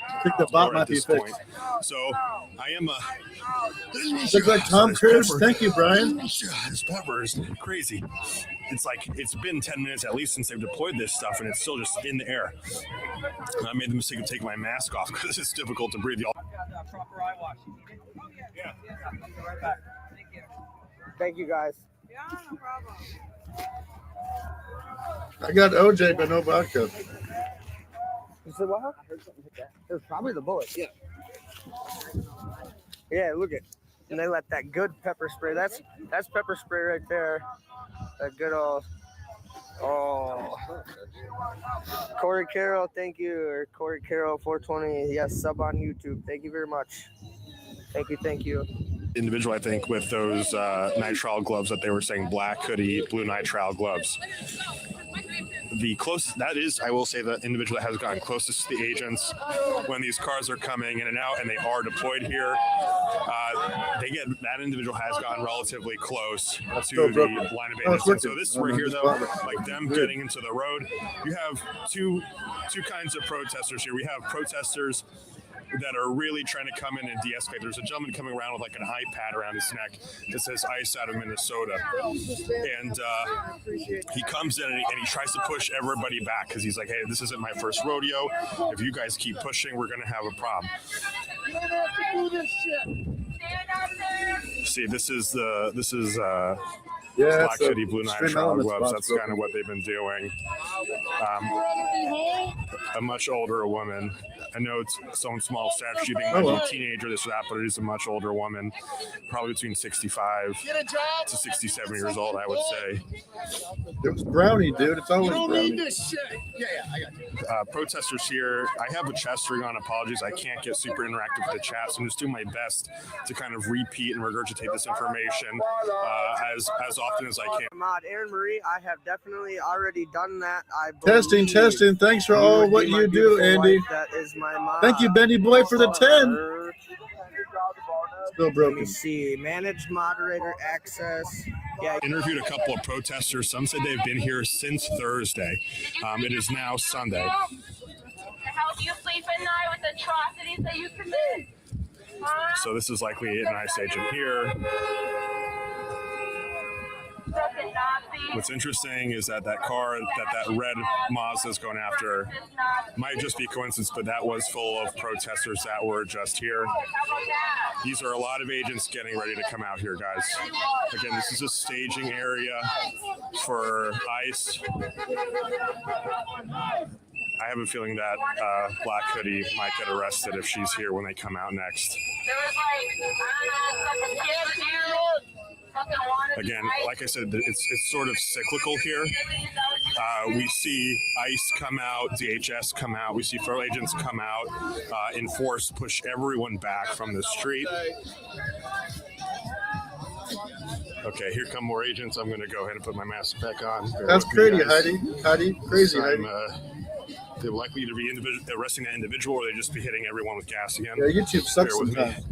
I think the bot might be fixed. So I am a. Looks like Tom Cruise. Thank you, Brian. This pepper is crazy. It's like it's been 10 minutes at least since they've deployed this stuff, and it's still just in the air. And I made the mistake of taking my mask off because it's difficult to breathe. Proper eye wash. Yeah. Right back. Thank you. Thank you, guys. Yeah, no problem. I got OJ, but no vodka. You said what? I heard something hit that. It was probably the bullet. Yeah. Yeah, look at. And they let that good pepper spray. That's pepper spray right there. That good old Oh, Corey Carroll, thank you. Or Corey Carroll 420. Yes, sub on YouTube. Thank you very much. Thank you. Individual, I think, with those nitrile gloves that they were saying, black hoodie, blue nitrile gloves. The closest, that is, I will say, the individual that has gotten closest to the agents when these cars are coming in and out and they are deployed here. That individual has gotten relatively close to the line of agents. And so this right here, though, like them getting into the road, you have two kinds of protesters here. We have protesters that are really trying to come in and de-escalate. There's a gentleman coming around with like an iPad around his neck that says ICE out of Minnesota. And he comes in and he tries to push everybody back because he's like, hey, this isn't my first rodeo. If you guys keep pushing, we're going to have a problem. See, this is black hoodie, blue nitrile gloves. That's kind of what they've been doing. A much older woman. I know it's someone small stature. She being a teenager, this or that, but it is a much older woman, probably between 65 to 67 years old, I would say. It was brownie, dude. It's always brownie. I got you. Protesters here. I have a chest ring on. Apologies. I can't get super interactive with the chat, so I'm just doing my best to kind of repeat and regurgitate this information as often as I can. Mod Aaron Marie, I have definitely already done that. Testing. Thanks for all what you do, Andy. That is my mod. Thank you, Benny Boy, for the 10. Still broken. Let me see. Managed moderator access. Yeah. Interviewed a couple of protesters. Some said they've been here since Thursday. It is now Sunday. How do you sleep at night with the atrocities that you commit? So this is likely an ICE agent here. What's interesting is that car, that red Mazda is going after, might just be coincidence, but that was full of protesters that were just here. These are a lot of agents getting ready to come out here, guys. Again, this is a staging area for ICE. I have a feeling that Black Hoodie might get arrested if she's here when they come out next. Again, like I said, it's sort of cyclical here. We see ICE come out, DHS come out, we see federal agents come out, enforce, push everyone back from the street. Okay, here come more agents. I'm going to go ahead and put my mask back on. That's crazy, Heidi. Crazy, Heidi. They're likely to be arresting that individual, or they just be hitting everyone with gas again. Yeah, YouTube sucks sometimes.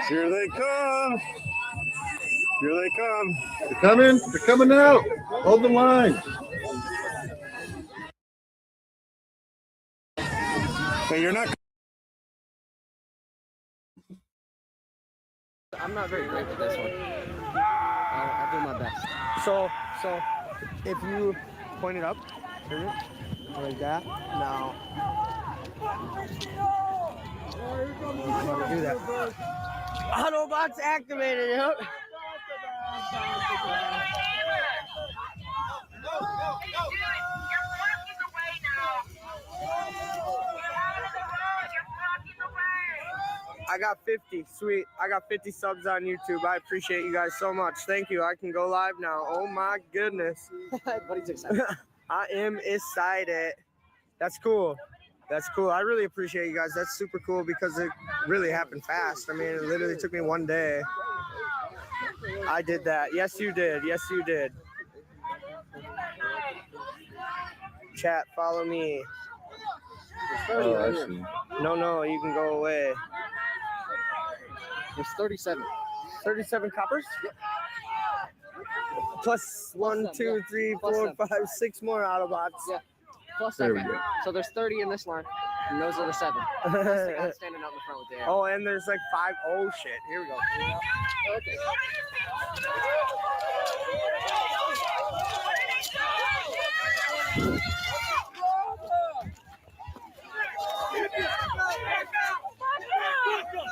Here they come. Here they come. They're coming. They're coming out. Hold the line. Hey, you're not. I'm not very great with this one. I'll do my best. So if you point it up, turn it like that. Now, I'm gonna do that. Autobots activated. Yep. I got 50. Sweet. I got 50 subs on YouTube. I appreciate you guys so much. Thank you. I can go live now. Oh my goodness. Buddy's excited. I am excited. That's cool. That's cool. I really appreciate you guys. That's super cool because it really happened fast. I mean, it literally took me one day. I did that. Yes, you did. Yes, you did. Chat, follow me. Oh, I see. No, you can go away. There's 37. 37 coppers? Yep. Plus 1, 2, 3, 4, 5, 6 more Autobots. Yeah. Plus There we 7. go. So there's 30 in this line, and those are the 7. Plus the guy standing out in the front with the arrow. Oh, and there's like 5. Oh, shit. Here we go. Okay.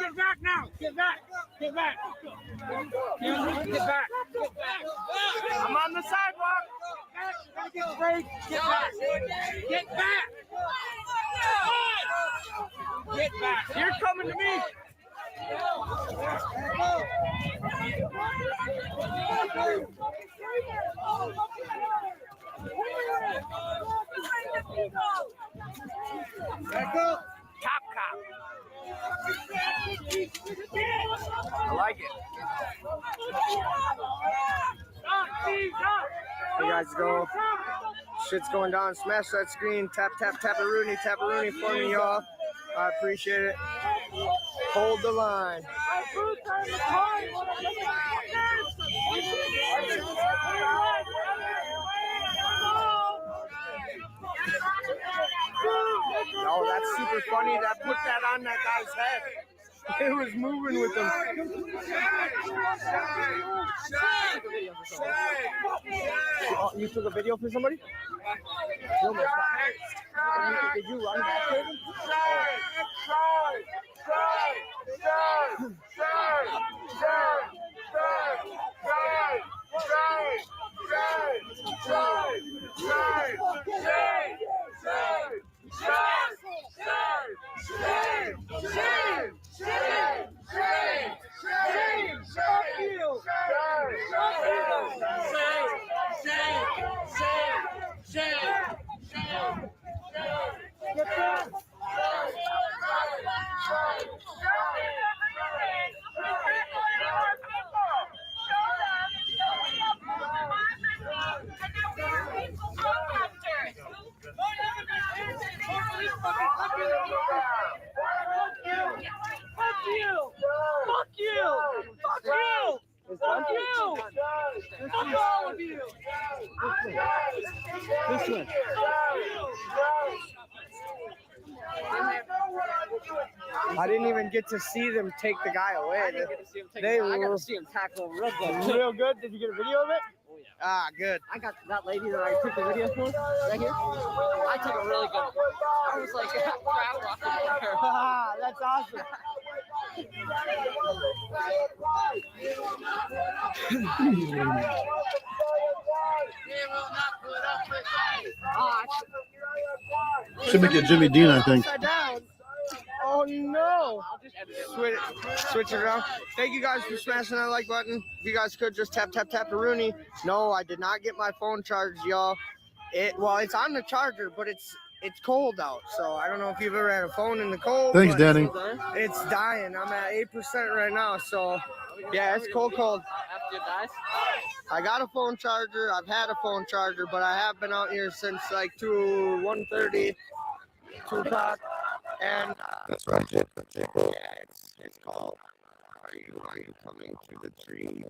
Get back now! Get back! Get back! Get back! I'm on the sidewalk! Get back! Get back! Get back! Get back! You're coming to me! Back up! Top cop! I like it. Hey guys, go. Shit's going down. Smash that screen. Tap, tap, tap-a-rooney. Tap-a-rooney for me, y'all. I appreciate it. Hold the line. Oh, that's super funny. That put that on that guy's head. It was moving with him. Oh, you took a video for somebody? Did you run back to him? This one. I didn't even get to see them take the guy away. I didn't get to see him take They it. I got were to see him tackle him real good. real good. Did you get a video of it? Oh, yeah. Ah, good. I got that lady that I took the video for right here. I took a really good one. I was like, crap walking there. Ah, that's awesome. Should make it Jimmy Dean, I think. Upside down. Oh no! Switch it around. Thank you guys for smashing that like button. If you guys could just tap a Rooney. No, I did not get my phone charged, y'all. It's on the charger, but it's cold out, so I don't know if you've ever had a phone in the cold. Thanks, but Danny. It's dying. I'm at 8% right now, so yeah, it's cold. After it dies? I got a phone charger. I've had a phone charger, but I have been out here since like 1:30, 2 o'clock, and That's right, Jacob. Yeah, it's called. Are you coming to the tree?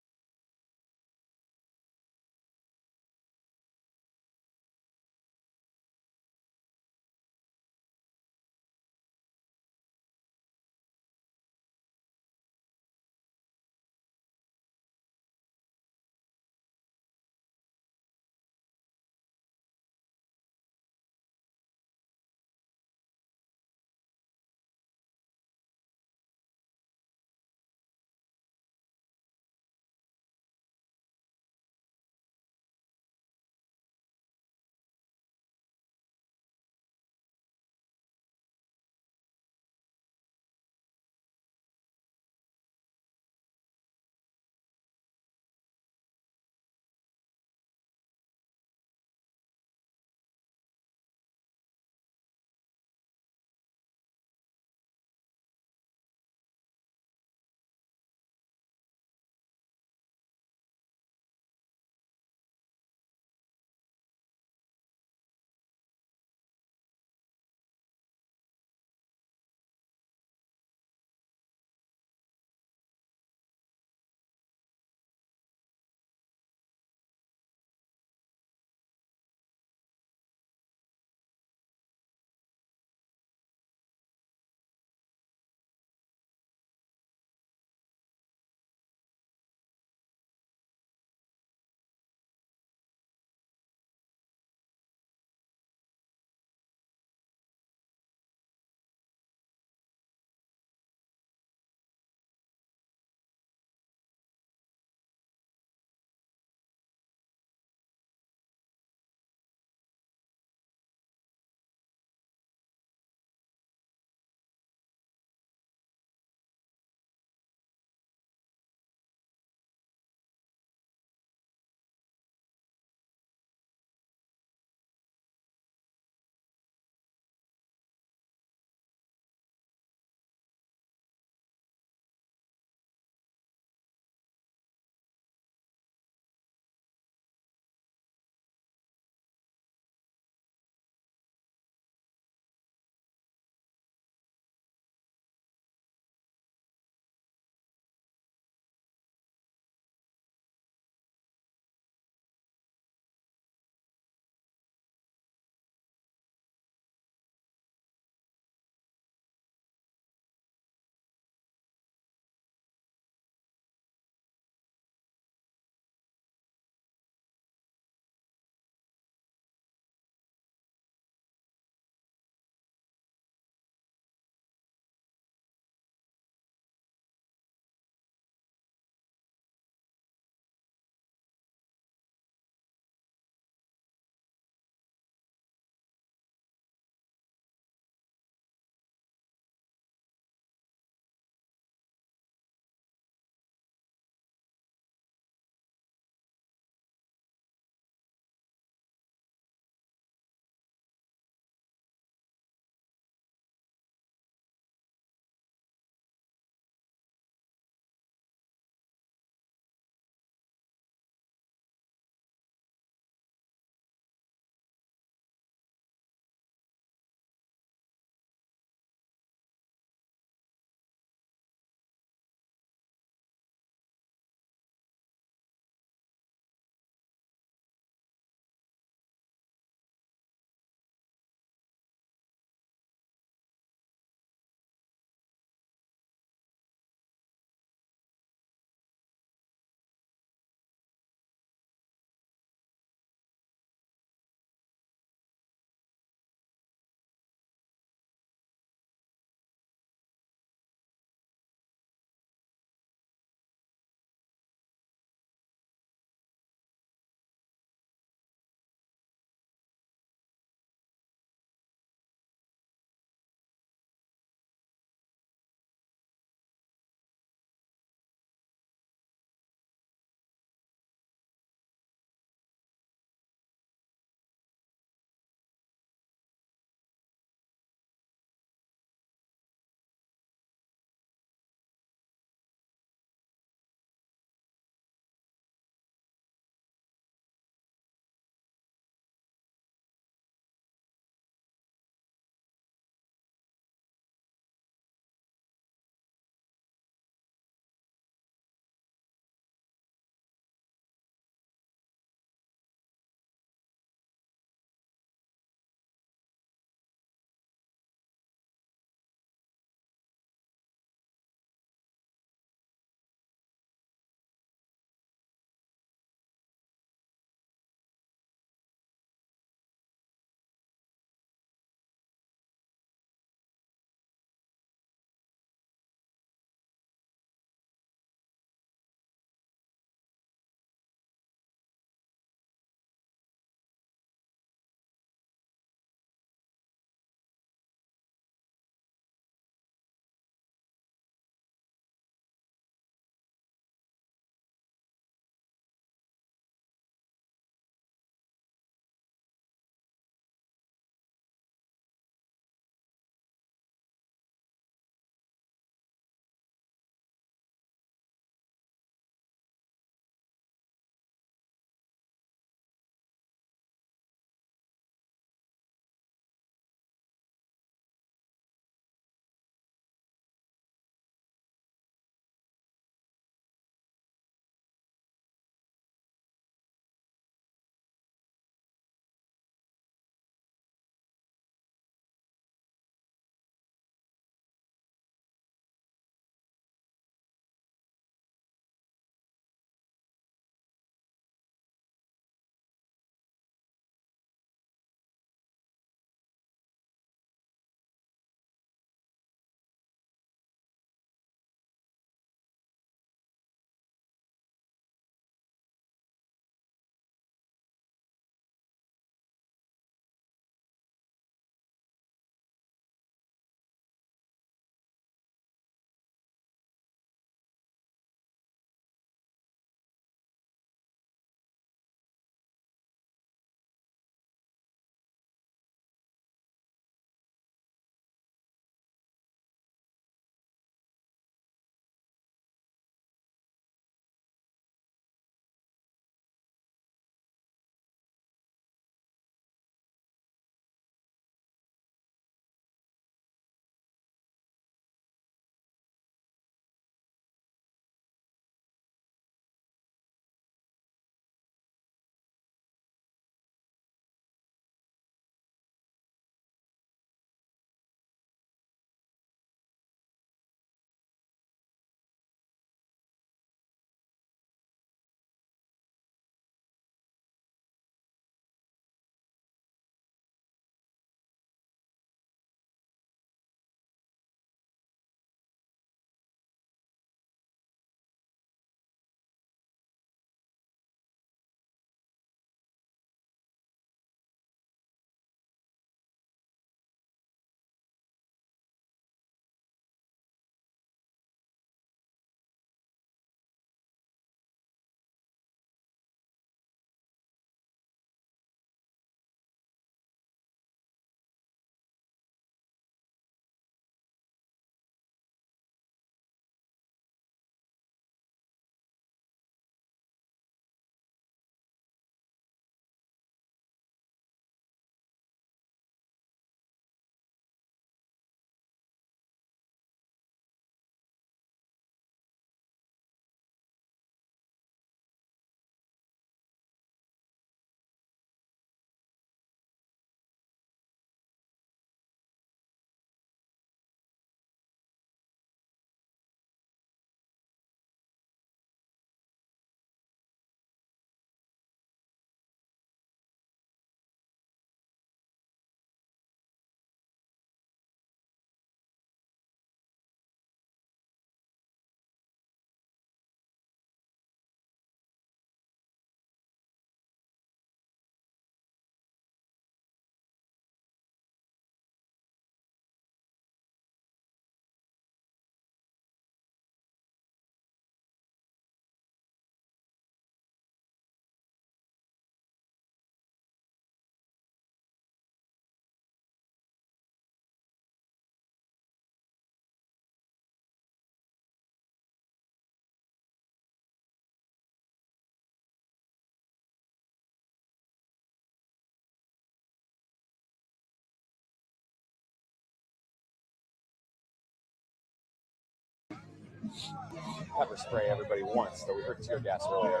pepper spray everybody once, though we heard tear gas earlier.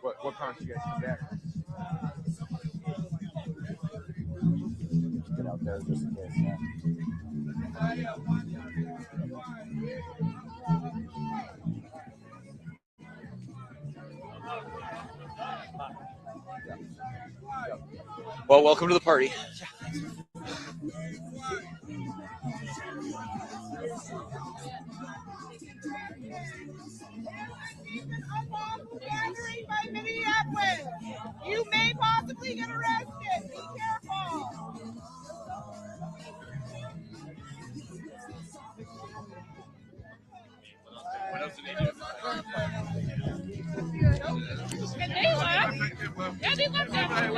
What prompted you guys to come back? Get out there just in case. Yeah. Well, welcome to the party. Gathering by Minneapolis. You may possibly get arrested. Be careful. And they left. Yeah, they left after.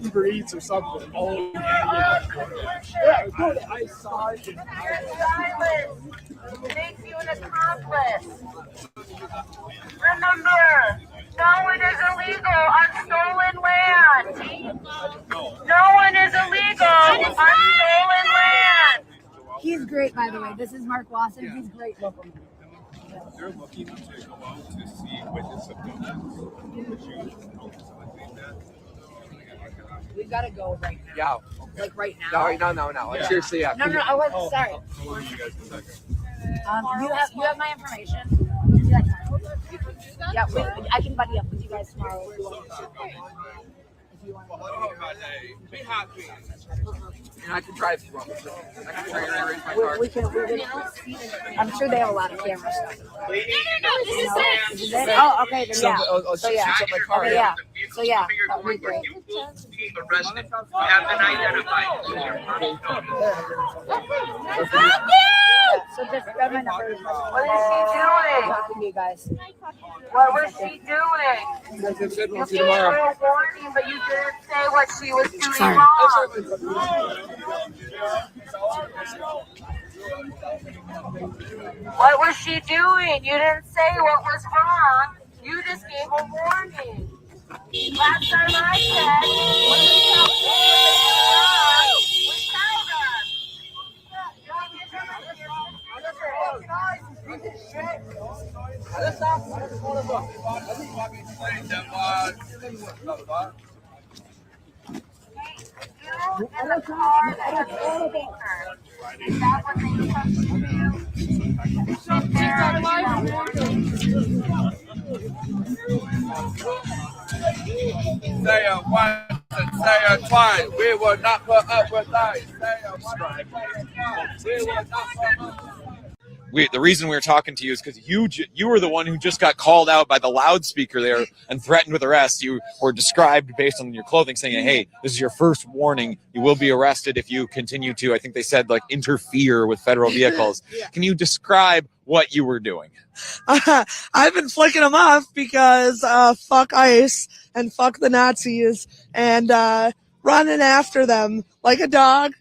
Uber Eats or something. Oh, yeah, good. I saw it. Makes you an accomplice. Remember, no one is illegal on stolen land. No one is illegal on stolen land. He's great, by the way. This is Mark Lawson. He's great. They're looking to go out to see witness abductions. We've got to go right now. Yeah. Like right now. No. Like, seriously, yeah. No, I wasn't. Sorry. I'll you guys in a second. You have my information. You can do that tomorrow. Yeah, I can buddy up with you guys tomorrow. Be happy. And I can drive through them. I can try to arrange my car. We can, I'm sure they have a lot of camera stuff. No, this is it. Is it? Oh, okay, then yeah. So yeah. Okay, yeah. So yeah, that would be great. Arrested. Have been identified. So just grab my number. What is she doing? Talking to you guys. What was she doing? You gave her a warning, but you didn't say what she was doing wrong. What was she doing? You didn't say what was wrong. You just gave a warning. Last time I checked, when we tell we tell them. Is that what they supposed to do? Say it once and say it twice. We will not put up with that. Say it once and say it twice. We will not put up with that. The reason we were talking to you is because you were the one who just got called out by the loudspeaker there and threatened with arrest. You were described based on your clothing saying, hey, this is your first warning. You will be arrested if you continue to, I think they said, like, interfere with federal vehicles. Can you describe what you were doing? I've been flicking them off because fuck ICE and fuck the Nazis and running after them like a dog,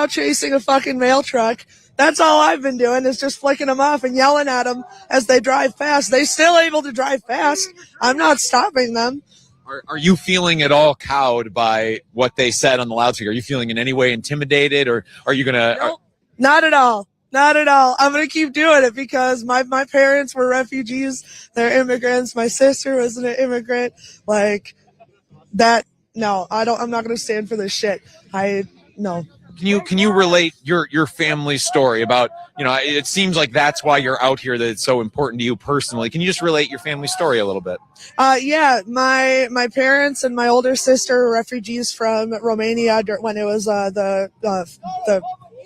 chasing a fucking mail truck. That's all I've been doing is just flicking them off and yelling at them as they drive fast. They're still able to drive fast. I'm not stopping them. Are you feeling at all cowed by what they said on the loudspeaker? Are you feeling in any way intimidated, or are you going to... Nope. Not at all. Not at all. I'm going to keep doing it because my parents were refugees. They're immigrants. My sister was an immigrant. Like that. No, I'm not going to stand for this shit. No. Can you relate your family story about, it seems like that's why you're out here, that it's so important to you personally. Can you just relate your family story a little bit? Yeah, my parents and my older sister were refugees from Romania when it was the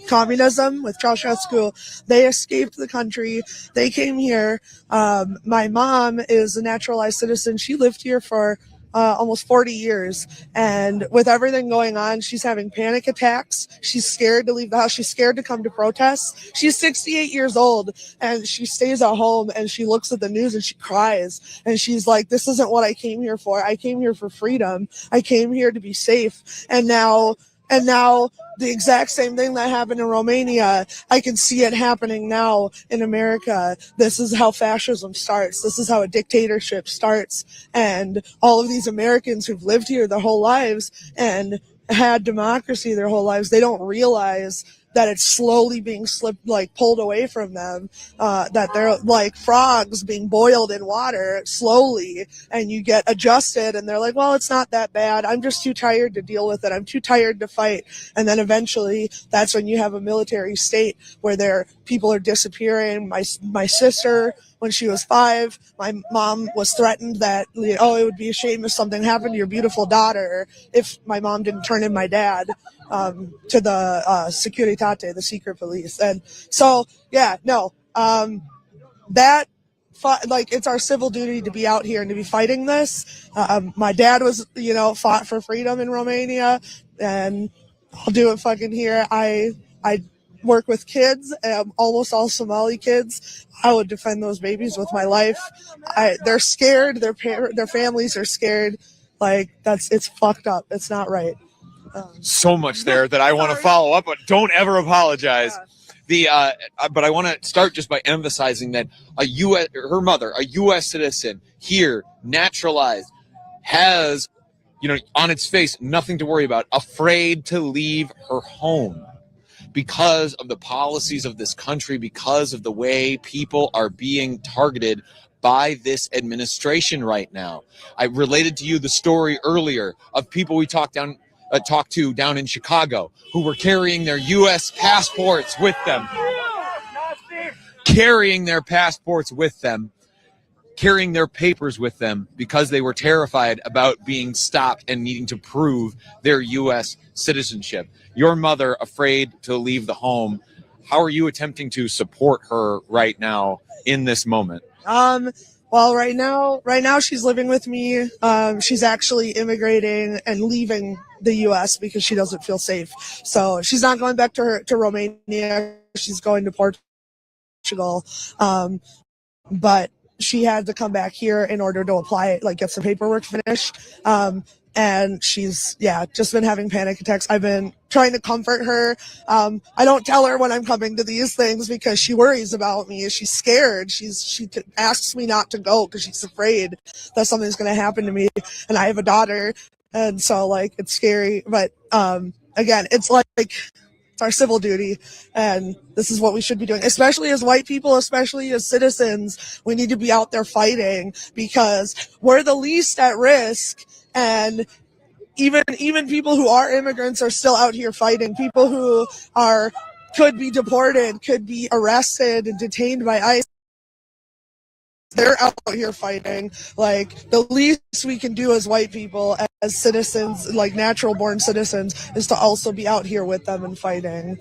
communism with Ceausescu. They escaped the country. They came here. My mom is a naturalized citizen. She lived here for almost 40 years. And with everything going on, she's having panic attacks. She's scared to leave the house. She's scared to come to protests. She's 68 years old and she stays at home and she looks at the news and she cries. And she's like, this isn't what I came here for. I came here for freedom. I came here to be safe. And now the exact same thing that happened in Romania, I can see it happening now in America. This is how fascism starts. This is how a dictatorship starts. And all of these Americans who've lived here their whole lives and had democracy their whole lives, they don't realize that it's slowly being pulled away from them, that they're like frogs being boiled in water slowly, and you get adjusted and they're like, well, it's not that bad. I'm just too tired to deal with it. I'm too tired to fight. And then eventually that's when you have a military state where people are disappearing. My sister, when she was 5, my mom was threatened that, it would be a shame if something happened to your beautiful daughter if my mom didn't turn in my dad to the Securitate, the secret police. And so, it's our civil duty to be out here and to be fighting this. My dad was, fought for freedom in Romania, and I'll do it fucking here. I work with kids, almost all Somali kids. I would defend those babies with my life. They're scared. Their families are scared. It's fucked up. It's not right. So much there that I want to follow up, but don't ever apologize. But I want to start just by emphasizing that her mother, a U.S. citizen here, naturalized, has, on its face, nothing to worry about, afraid to leave her home because of the policies of this country, because of the way people are being targeted by this administration right now. I related to you the story earlier of people we talked to down in Chicago who were carrying their U.S. passports with them, carrying their papers with them because they were terrified about being stopped and needing to prove their U.S. citizenship. Your mother afraid to leave the home. How are you attempting to support her right now in this moment? Well, right now she's living with me. She's actually immigrating and leaving the U.S. because she doesn't feel safe. So she's not going back to Romania. She's going to Portugal. But she had to come back here in order to apply, get some paperwork finished. And she's, just been having panic attacks. I've been trying to comfort her. I don't tell her when I'm coming to these things because she worries about me. She's scared. She asks me not to go because she's afraid that something's going to happen to me. And I have a daughter. And so, it's scary. But, again, it's it's our civil duty, and this is what we should be doing, especially as white people, especially as citizens. We need to be out there fighting because we're the least at risk. And even people who are immigrants are still out here fighting. People who could be deported, could be arrested and detained by ICE. They're out here fighting. The least we can do as white people, as citizens, natural born citizens, is to also be out here with them and fighting.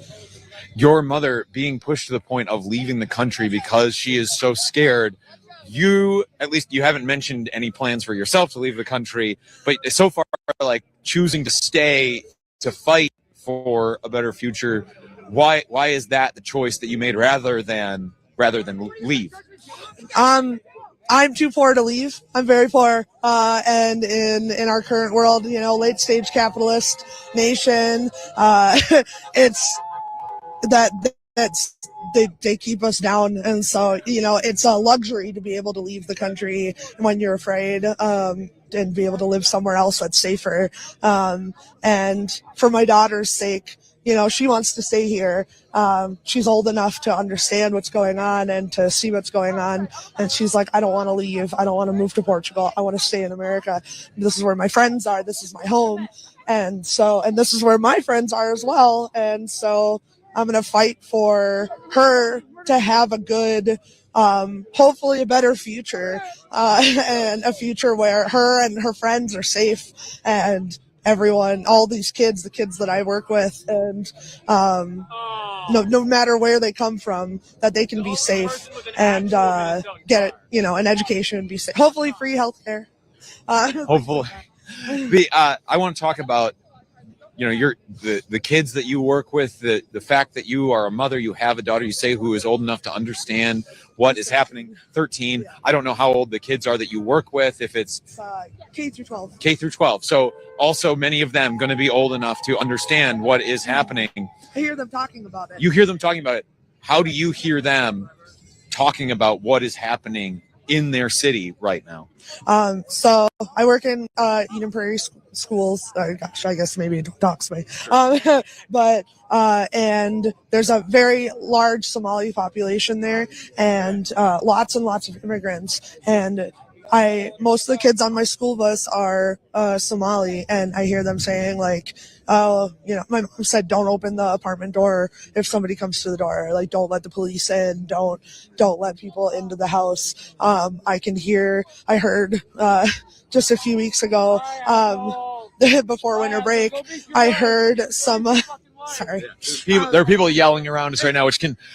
Your mother being pushed to the point of leaving the country because she is so scared. You haven't mentioned any plans for yourself to leave the country, but so far, choosing to stay to fight for a better future. Why is that the choice that you made rather than leave? I'm too poor to leave. I'm very poor. And in our current world, late stage capitalist nation, it's they keep us down. And so, it's a luxury to be able to leave the country when you're afraid, and be able to live somewhere else that's safer. And for my daughter's sake, she wants to stay here. She's old enough to understand what's going on and to see what's going on. And she's like, I don't want to leave. I don't want to move to Portugal. I want to stay in America. This is where my friends are. This is my home. And this is where my friends are as well. And so I'm going to fight for her to have a good, hopefully a better future, and a future where her and her friends are safe, and everyone, all these kids, the kids that I work with, and no matter where they come from, that they can be safe and get an education and be safe. Hopefully free healthcare. Hopefully. I want to talk about, the kids that you work with, the fact that you are a mother, you have a daughter, you say, who is old enough to understand what is happening. 13. I don't know how old the kids are that you work with, if it's K through 12. K through 12. So also many of them going to be old enough to understand what is happening. I hear them talking about it. You hear them talking about it. How do you hear them talking about what is happening in their city right now? So I work in Eden Prairie schools. Gosh, I guess maybe it talks me. And there's a very large Somali population there, and lots of immigrants. And most of the kids on my school bus are Somali, and I hear them saying like, "Oh, my mom said don't open the apartment door if somebody comes to the door. Like, don't let the police in. Don't let people into the house." I heard just a few weeks ago, before winter break, I heard some. Sorry. There are people yelling around us right now,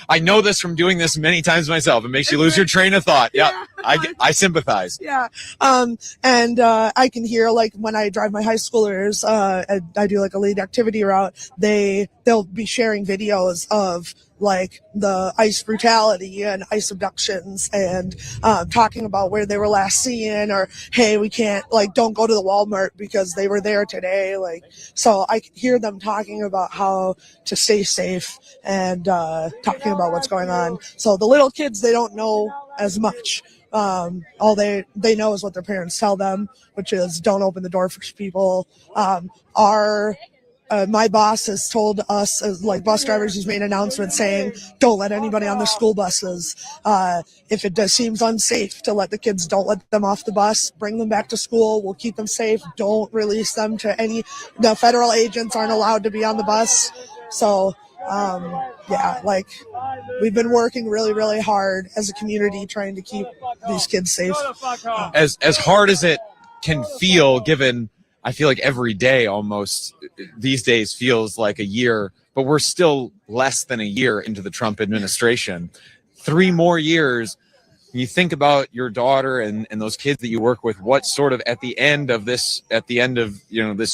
I know this from doing this many times myself. It makes you lose your train of thought. Yeah. I sympathize. Yeah. And I can hear, like, when I drive my high schoolers, I do like a late activity route, they'll be sharing videos of like the ICE brutality and ICE abductions, and talking about where they were last seen, or, hey, we can't, like, don't go to the Walmart because they were there today. Like, so I can hear them talking about how to stay safe and talking about what's going on. So the little kids, they don't know as much. All they know is what their parents tell them, which is don't open the door for people. My boss has told us, as like bus drivers, he's made announcements saying, don't let anybody on the school buses. If it seems unsafe to let the kids, don't let them off the bus. Bring them back to school. We'll keep them safe. Don't release them to the federal agents aren't allowed to be on the bus. So, we've been working really, really hard as a community trying to keep these kids safe. As hard as it can feel, given I feel like every day almost these days feels like a year, but we're still less than a year into the Trump administration. 3 more years. When you think about your daughter and those kids that you work with, what sort of at the end of this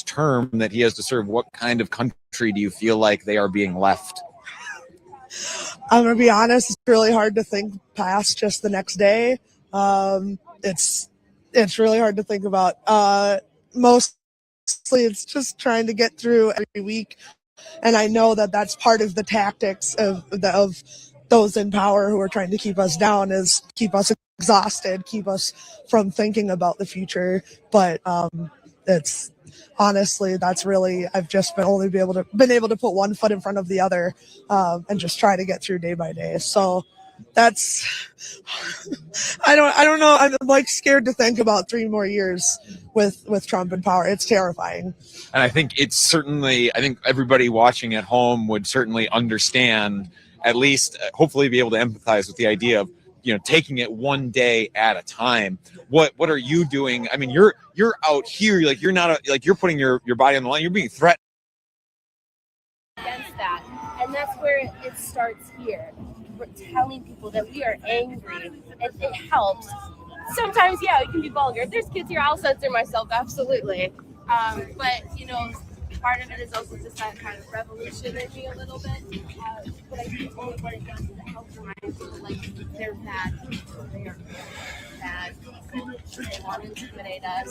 term that he has to serve, what kind of country do you feel like they are being left? I'm gonna be honest, it's really hard to think past just the next day. It's really hard to think about. Mostly it's just trying to get through every week, and I know that that's part of the tactics of those in power who are trying to keep us down, is keep us exhausted, keep us from thinking about the future. But it's honestly, that's really, I've just been able to put one foot in front of the other, and just try to get through day by day. So that's, I don't know. I'm like scared to think about 3 more years with Trump in power. It's terrifying. And I think everybody watching at home would certainly understand, at least hopefully be able to empathize with the idea of, taking it one day at a time. What are you doing? I mean, you're out here, like, you're not you're putting your body on the line. You're being threatened against that. And that's where it starts here. We're telling people that we are angry. It helps. Sometimes, yeah, it can be vulgar. If there's kids here, I'll censor myself, absolutely. But, part of it is also just that kind of revolution in me a little bit. But I think what it does is it helps remind people, like, they're bad people. They are bad people. They want to intimidate us.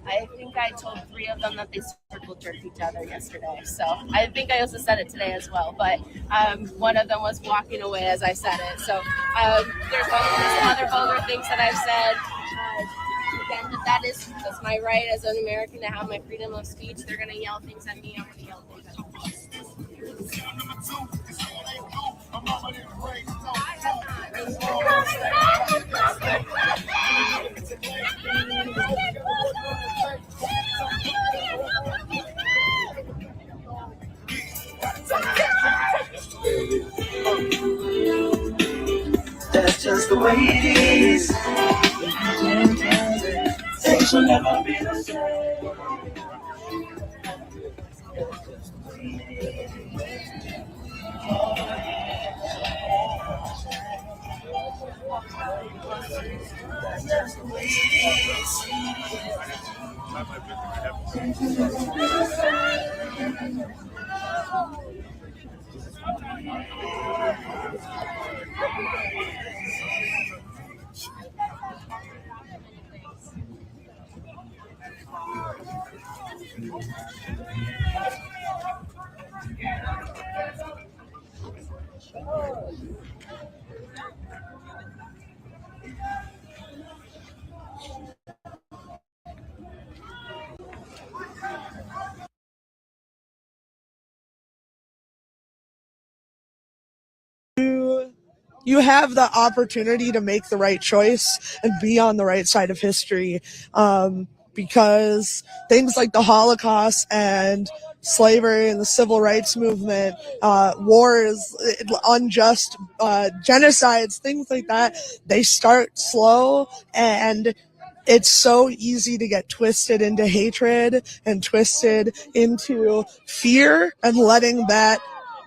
I think I told 3 of them that they circle jerked each other yesterday. So I think I also said it today as well. But one of them was walking away as I said it. So there's some other vulgar things that I've said. Again, that's my right as an American to have my freedom of speech. They're going to yell things at me. I'm going to yell things at them. That's just the way it is. Things will never be the same. You have the opportunity to make the right choice and be on the right side of history, because things like the Holocaust and slavery and the civil rights movement, wars, unjust genocides, things like that, they start slow, and it's so easy to get twisted into hatred and twisted into fear and letting that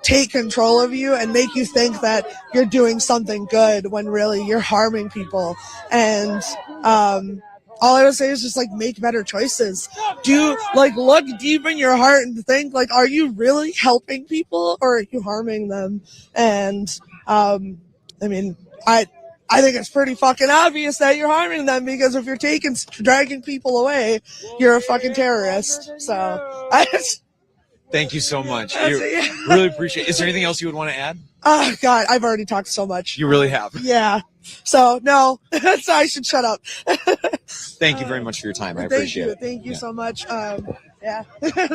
take control of you and make you think that you're doing something good when really you're harming people. And all I would say is just like make better choices. Look deep in your heart and think like, are you really helping people or are you harming them? And I think it's pretty fucking obvious that you're harming them, because if you're dragging people away, you're a fucking terrorist. So Thank you so much. Really appreciate it. Is there anything else you would want to add? Oh God, I've already talked so much. You really have. Yeah. So no, so I should shut up. Thank you very much for your time. I appreciate it. Thank you so much. Yeah.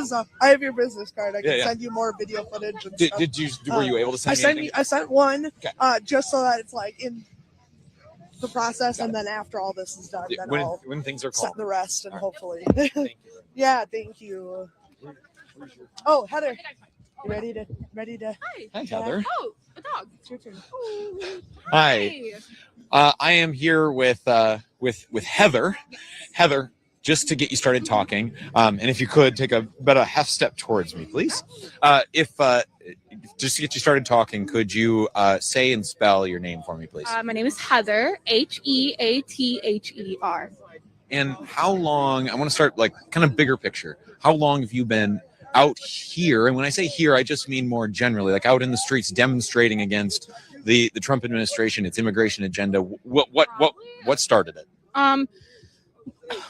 So I have your business card. I can send you more video footage. And stuff. Were you able to send me anything? I sent one, just so that it's like in the process, and then after all this is done, then when things are set calm. the rest, and hopefully. Thank you. Yeah. Thank you. Oh, Heather, you ready to? Hi, Heather. Oh, a dog. It's your turn. Hi. I am here with Heather. Heather, just to get you started talking, and if you could take about a half step towards me, please. Just to get you started talking, could you say and spell your name for me, please? My name is Heather, Heather. And how long? I want to start like kind of bigger picture. How long have you been out here? And when I say here, I just mean more generally, like out in the streets demonstrating against the Trump administration, its immigration agenda. What started it?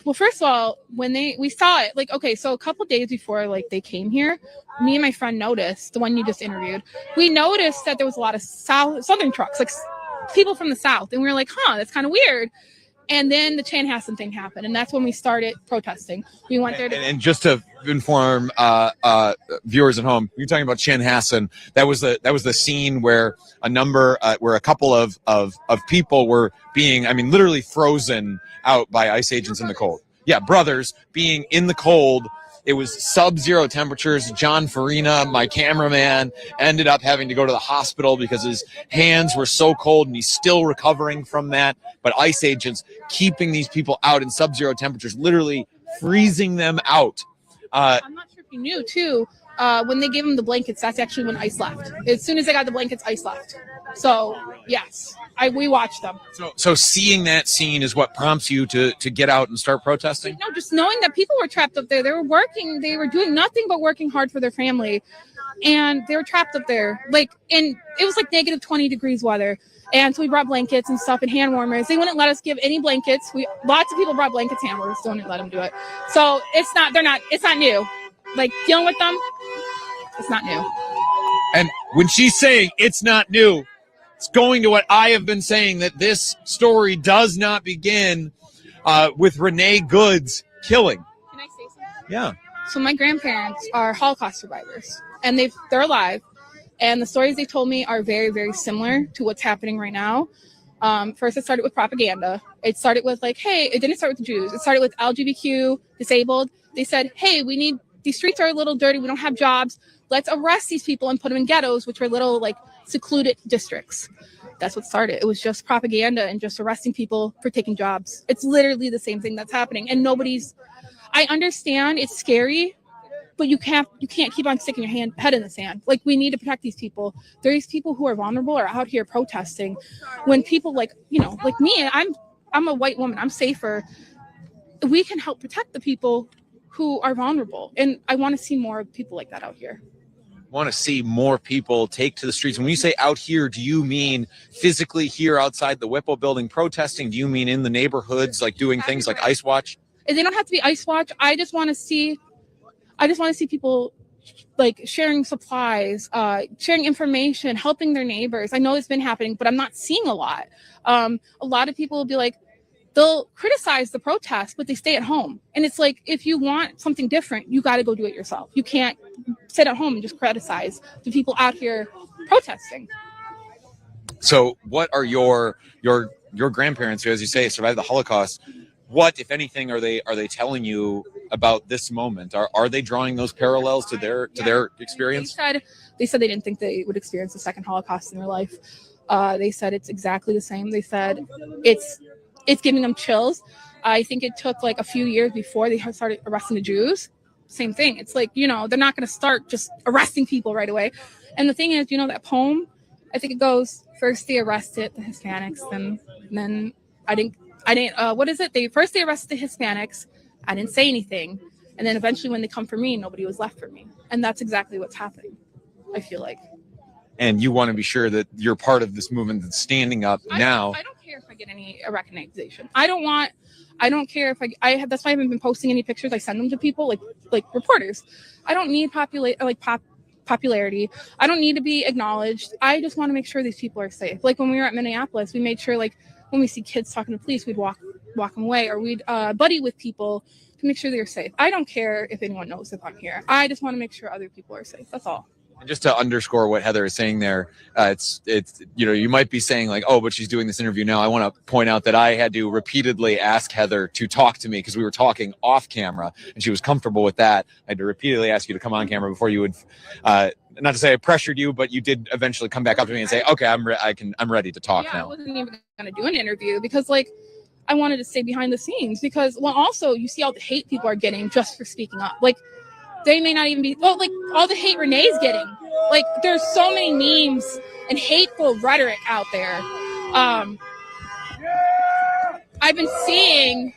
Well, first of all, when we saw it, like, okay, so a couple days before like they came here, me and my friend noticed, the one you just interviewed, we noticed that there was a lot of southern trucks, like people from the South, and we were like, that's kind of weird. And then the Chanhassen thing happened, and that's when we started protesting. We went there and just to inform viewers at home, you're talking about Chanhassen. That was the scene where a couple of people were being, literally frozen out by ICE agents in the cold. Yeah, brothers being in the cold. It was sub-zero temperatures. John Farina, my cameraman, ended up having to go to the hospital because his hands were so cold, and he's still recovering from that. But ICE agents keeping these people out in sub-zero temperatures, literally freezing them out. I'm not sure if you knew, too, when they gave them the blankets, that's actually when ICE left. As soon as they got the blankets, ICE left. So, yes, we watched them. So seeing that scene is what prompts you to get out and start protesting? No, just knowing that people were trapped up there. They were working. They were doing nothing but working hard for their family. And they were trapped up there. And it was like negative 20 degrees weather. And so we brought blankets and stuff and hand warmers. They wouldn't let us give any blankets. Lots of people brought blankets, hand warmers. Don't let them do it. So it's not new. Like dealing with them, it's not new. And when she's saying it's not new, it's going to what I have been saying, that this story does not begin with Renee Good's killing. Can I say something? Yeah. So my grandparents are Holocaust survivors, and they're alive. And the stories they told me are very, very similar to what's happening right now. First, it started with propaganda. It started with it didn't start with the Jews. It started with LGBTQ, disabled. They said, hey, these streets are a little dirty. We don't have jobs. Let's arrest these people and put them in ghettos, which were little secluded districts. That's what started. It was just propaganda and just arresting people for taking jobs. It's literally the same thing that's happening. And I understand it's scary, but you can't keep on sticking your head in the sand. Like, we need to protect these people. There's people who are vulnerable are out here protesting. When people like me, I'm a white woman, I'm safer. We can help protect the people who are vulnerable, and I want to see more people like that out here. Want to see more people take to the streets. When you say out here, do you mean physically here outside the Whipple building protesting? Do you mean in the neighborhoods, like doing things like Ice Watch? And they don't have to be Ice Watch. I just want to see people like sharing supplies, sharing information, helping their neighbors. I know it's been happening, but I'm not seeing a lot. A lot of people will be like, they'll criticize the protest, but they stay at home. And it's like, if you want something different, you got to go do it yourself. You can't sit at home and just criticize the people out here protesting. So what are your grandparents who, as you say, survived the Holocaust? What, if anything, are they telling you about this moment? Are they drawing those parallels to their experience? They said they didn't think they would experience the second Holocaust in their life. They said it's exactly the same. They said it's giving them chills. I think it took like a few years before they started arresting the Jews. Same thing. It's like, they're not going to start just arresting people right away. And the thing is, that poem, I think it goes, first they arrested the Hispanics, then I didn't, what is it? They arrested the Hispanics. I didn't say anything. And then eventually when they come for me, nobody was left for me. And that's exactly what's happening, I feel like. And you want to be sure that you're part of this movement that's standing up now. I don't care if I get any recognition. I don't care if I have, that's why I haven't been posting any pictures. I send them to people like reporters. I don't need popularity. I don't need to be acknowledged. I just want to make sure these people are safe. Like when we were at Minneapolis, we made sure like when we see kids talking to police, we'd walk them away, or we'd buddy with people to make sure they're safe. I don't care if anyone knows if I'm here. I just want to make sure other people are safe. That's all. And just to underscore what Heather is saying there, it's you might be saying like, oh, but she's doing this interview now. I want to point out that I had to repeatedly ask Heather to talk to me because we were talking off camera, and she was comfortable with that. I had to repeatedly ask you to come on camera before you would, not to say I pressured you, but you did eventually come back up to me and say, okay, I'm ready to talk now. I wasn't even going to do an interview because I wanted to stay behind the scenes because, also you see all the hate people are getting just for speaking up. They may not even be, all the hate Renee's getting. There's so many memes and hateful rhetoric out there. I've been seeing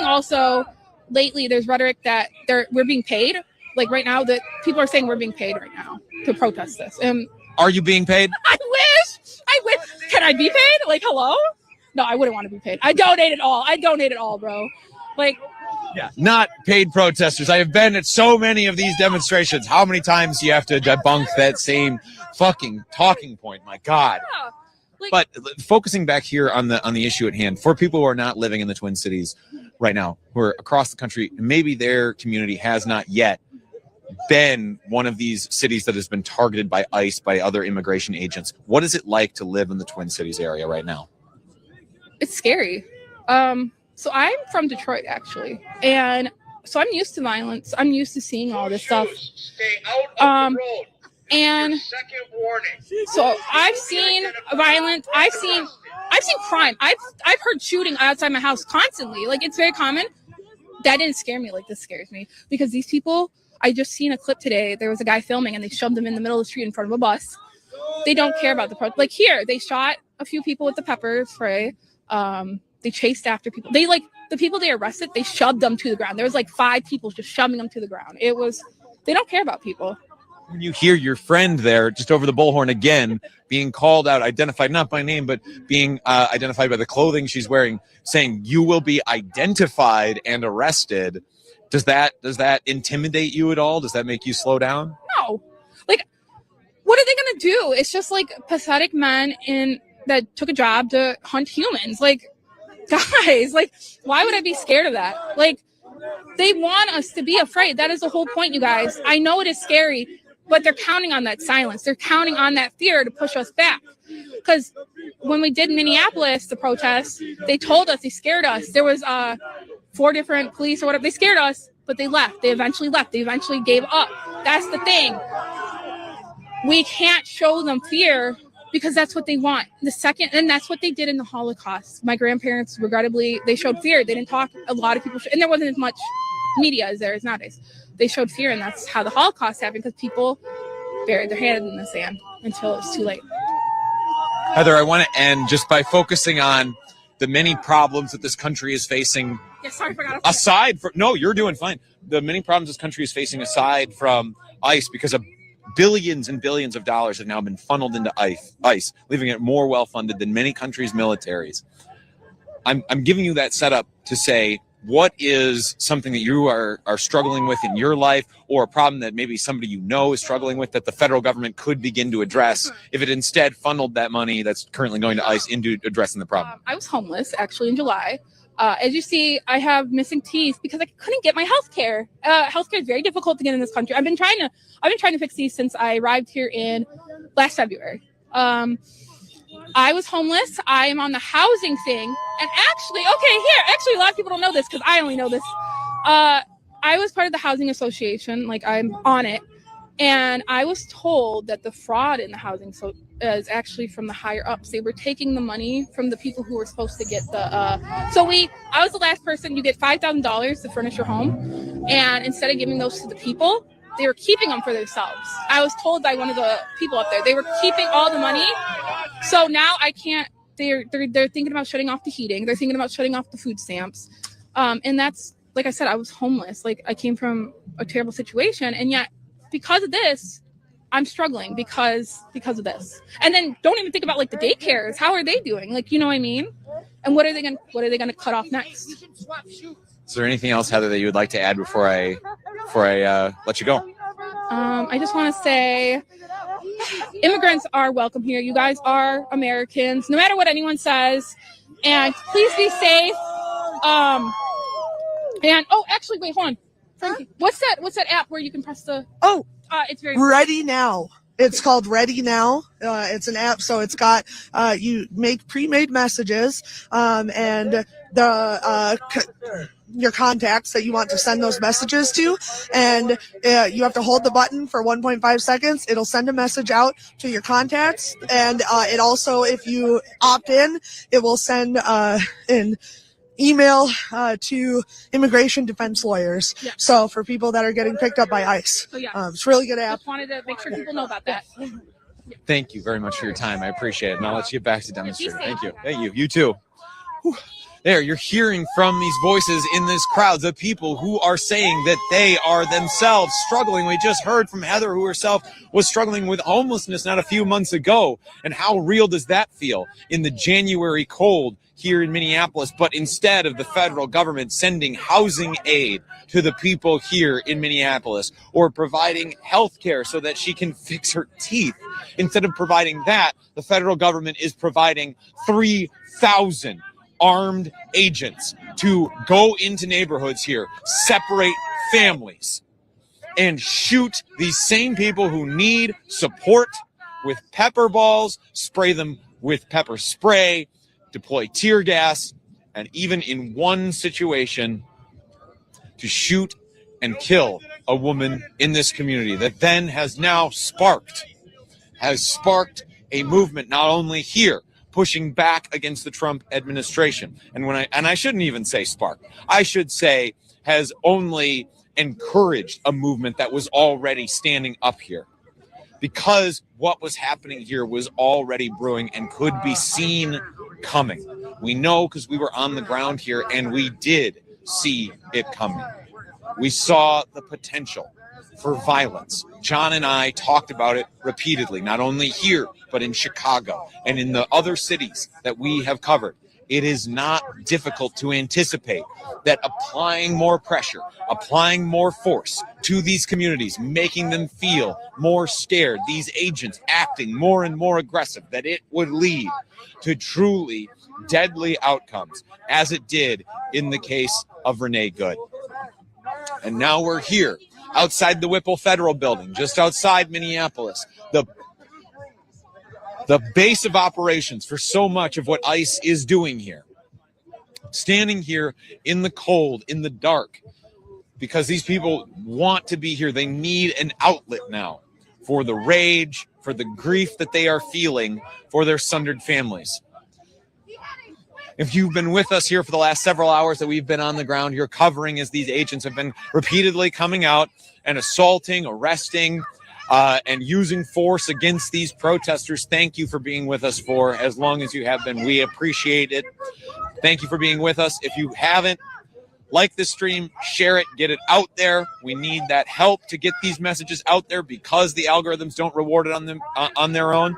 also lately there's rhetoric that we're being paid. Right now that people are saying we're being paid right now to protest this. Are you being paid? I wish. Can I be paid? Hello? No, I wouldn't want to be paid. I donate it all, bro. Yeah, not paid protesters. I have been at so many of these demonstrations. How many times do you have to debunk that same fucking talking point? My God. Yeah, but focusing back here on the issue at hand, for people who are not living in the Twin Cities right now, who are across the country, maybe their community has not yet been one of these cities that has been targeted by ICE, by other immigration agents. What is it like to live in the Twin Cities area right now? It's scary. So I'm from Detroit, actually, and so I'm used to violence. I'm used to seeing all this stuff. Stay out of the road. And second warning. So I've seen violence. I've seen crime. I've heard shooting outside my house constantly. It's very common. That didn't scare me. This scares me because these people. I just seen a clip today. There was a guy filming, and they shoved him in the middle of the street in front of a bus. They don't care about the protest. Here, they shot a few people with the pepper spray. They chased after people. The people they arrested, they shoved them to the ground. There was 5 people just shoving them to the ground. They don't care about people. When you hear your friend there just over the bullhorn again being called out, identified not by name, but being identified by the clothing she's wearing, saying you will be identified and arrested, does that intimidate you at all? Does that make you slow down? No. What are they gonna do? It's just pathetic men that took a job to hunt humans. Guys, why would I be scared of that? They want us to be afraid. That is the whole point, you guys. I know it is scary, but they're counting on that silence. They're counting on that fear to push us back. Because when we did Minneapolis, the protest, they told us, they scared us. There was 4 different police or whatever. They scared us, but they left. They eventually left. They eventually gave up. That's the thing. We can't show them fear because that's what they want. And that's what they did in the Holocaust. My grandparents, regrettably, they showed fear. They didn't talk. A lot of people, and there wasn't as much media as there is nowadays. They showed fear, and that's how the Holocaust happened, because people buried their head in the sand until it was too late. Heather, I want to end just by focusing on the many problems that this country is facing. Yeah, sorry, I forgot. Aside from, no, you're doing fine. The many problems this country is facing aside from ICE, because of billions and billions of dollars have now been funneled into ICE, leaving it more well-funded than many countries' militaries. I'm giving you that setup to say, what is something that you are struggling with in your life, or a problem that maybe somebody you know is struggling with, that the federal government could begin to address if it instead funneled that money that's currently going to ICE into addressing the problem? I was homeless actually in July. As you see, I have missing teeth because I couldn't get my health care. Health care is very difficult to get in this country. I've been trying to fix these since I arrived here in last February. I was homeless. I am on the housing thing. And actually, a lot of people don't know this because I only know this. I was part of the housing association, like I'm on it. And I was told that the fraud in the housing is actually from the higher ups. They were taking the money from the people who were supposed to get the, I was the last person. You get $5,000 to furnish your home. And instead of giving those to the people, they were keeping them for themselves. I was told by one of the people up there, they were keeping all the money. So now I can't, they're thinking about shutting off the heating. They're thinking about shutting off the food stamps. And that's, like I said, I was homeless. Like I came from a terrible situation. And yet because of this, I'm struggling because of this. And then don't even think about like the daycares. How are they doing? Like, you know what I mean? And what are they going to cut off next? Is there anything else, Heather, that you would like to add before I let you go? I just want to say immigrants are welcome here. You guys are Americans, no matter what anyone says. And please be safe. Actually, wait, hold on. Frankie, what's that app where you can press the... it's very... Ready Now. It's called Ready Now. It's an app, so it's got you make pre-made messages and your contacts that you want to send those messages to, and you have to hold the button for 1.5 seconds. It'll send a message out to your contacts, and it also, if you opt in, it will send an email to immigration defense lawyers. Yeah. So for people that are getting picked up by ICE, it's a really good app. Just wanted to make sure people know about that. Thank you very much for your time. I appreciate it. And I'll let you get back to demonstrating. Thank you. Thank you. You too. Whew. There, you're hearing from these voices in this crowd, the people who are saying that they are themselves struggling. We just heard from Heather, who herself was struggling with homelessness not a few months ago. And how real does that feel in the January cold here in Minneapolis? But instead of the federal government sending housing aid to the people here in Minneapolis, or providing health care so that she can fix her teeth, instead of providing that, the federal government is providing 3,000 armed agents to go into neighborhoods here, separate families, and shoot these same people who need support with pepper balls, spray them with pepper spray, deploy tear gas, and even in one situation to shoot and kill a woman in this community that then has now sparked a movement not only here, pushing back against the Trump administration. And I shouldn't even say spark, I should say has only encouraged a movement that was already standing up here, because what was happening here was already brewing and could be seen coming. We know because we were on the ground here and we did see it coming. We saw the potential for violence. John and I talked about it repeatedly, not only here, but in Chicago and in the other cities that we have covered. It is not difficult to anticipate that applying more pressure, applying more force to these communities, making them feel more scared, these agents acting more and more aggressive, that it would lead to truly deadly outcomes, as it did in the case of Renee Good. And now we're here outside the Whipple Federal Building, just outside Minneapolis, the base of operations for so much of what ICE is doing here. Standing here in the cold, in the dark, because these people want to be here. They need an outlet now for the rage, for the grief that they are feeling for their sundered families. If you've been with us here for the last several hours that we've been on the ground here covering as these agents have been repeatedly coming out and assaulting, arresting, and using force against these protesters, thank you for being with us for as long as you have been. We appreciate it. Thank you for being with us. If you haven't, like this stream, share it, get it out there. We need that help to get these messages out there because the algorithms don't reward it on them on their own.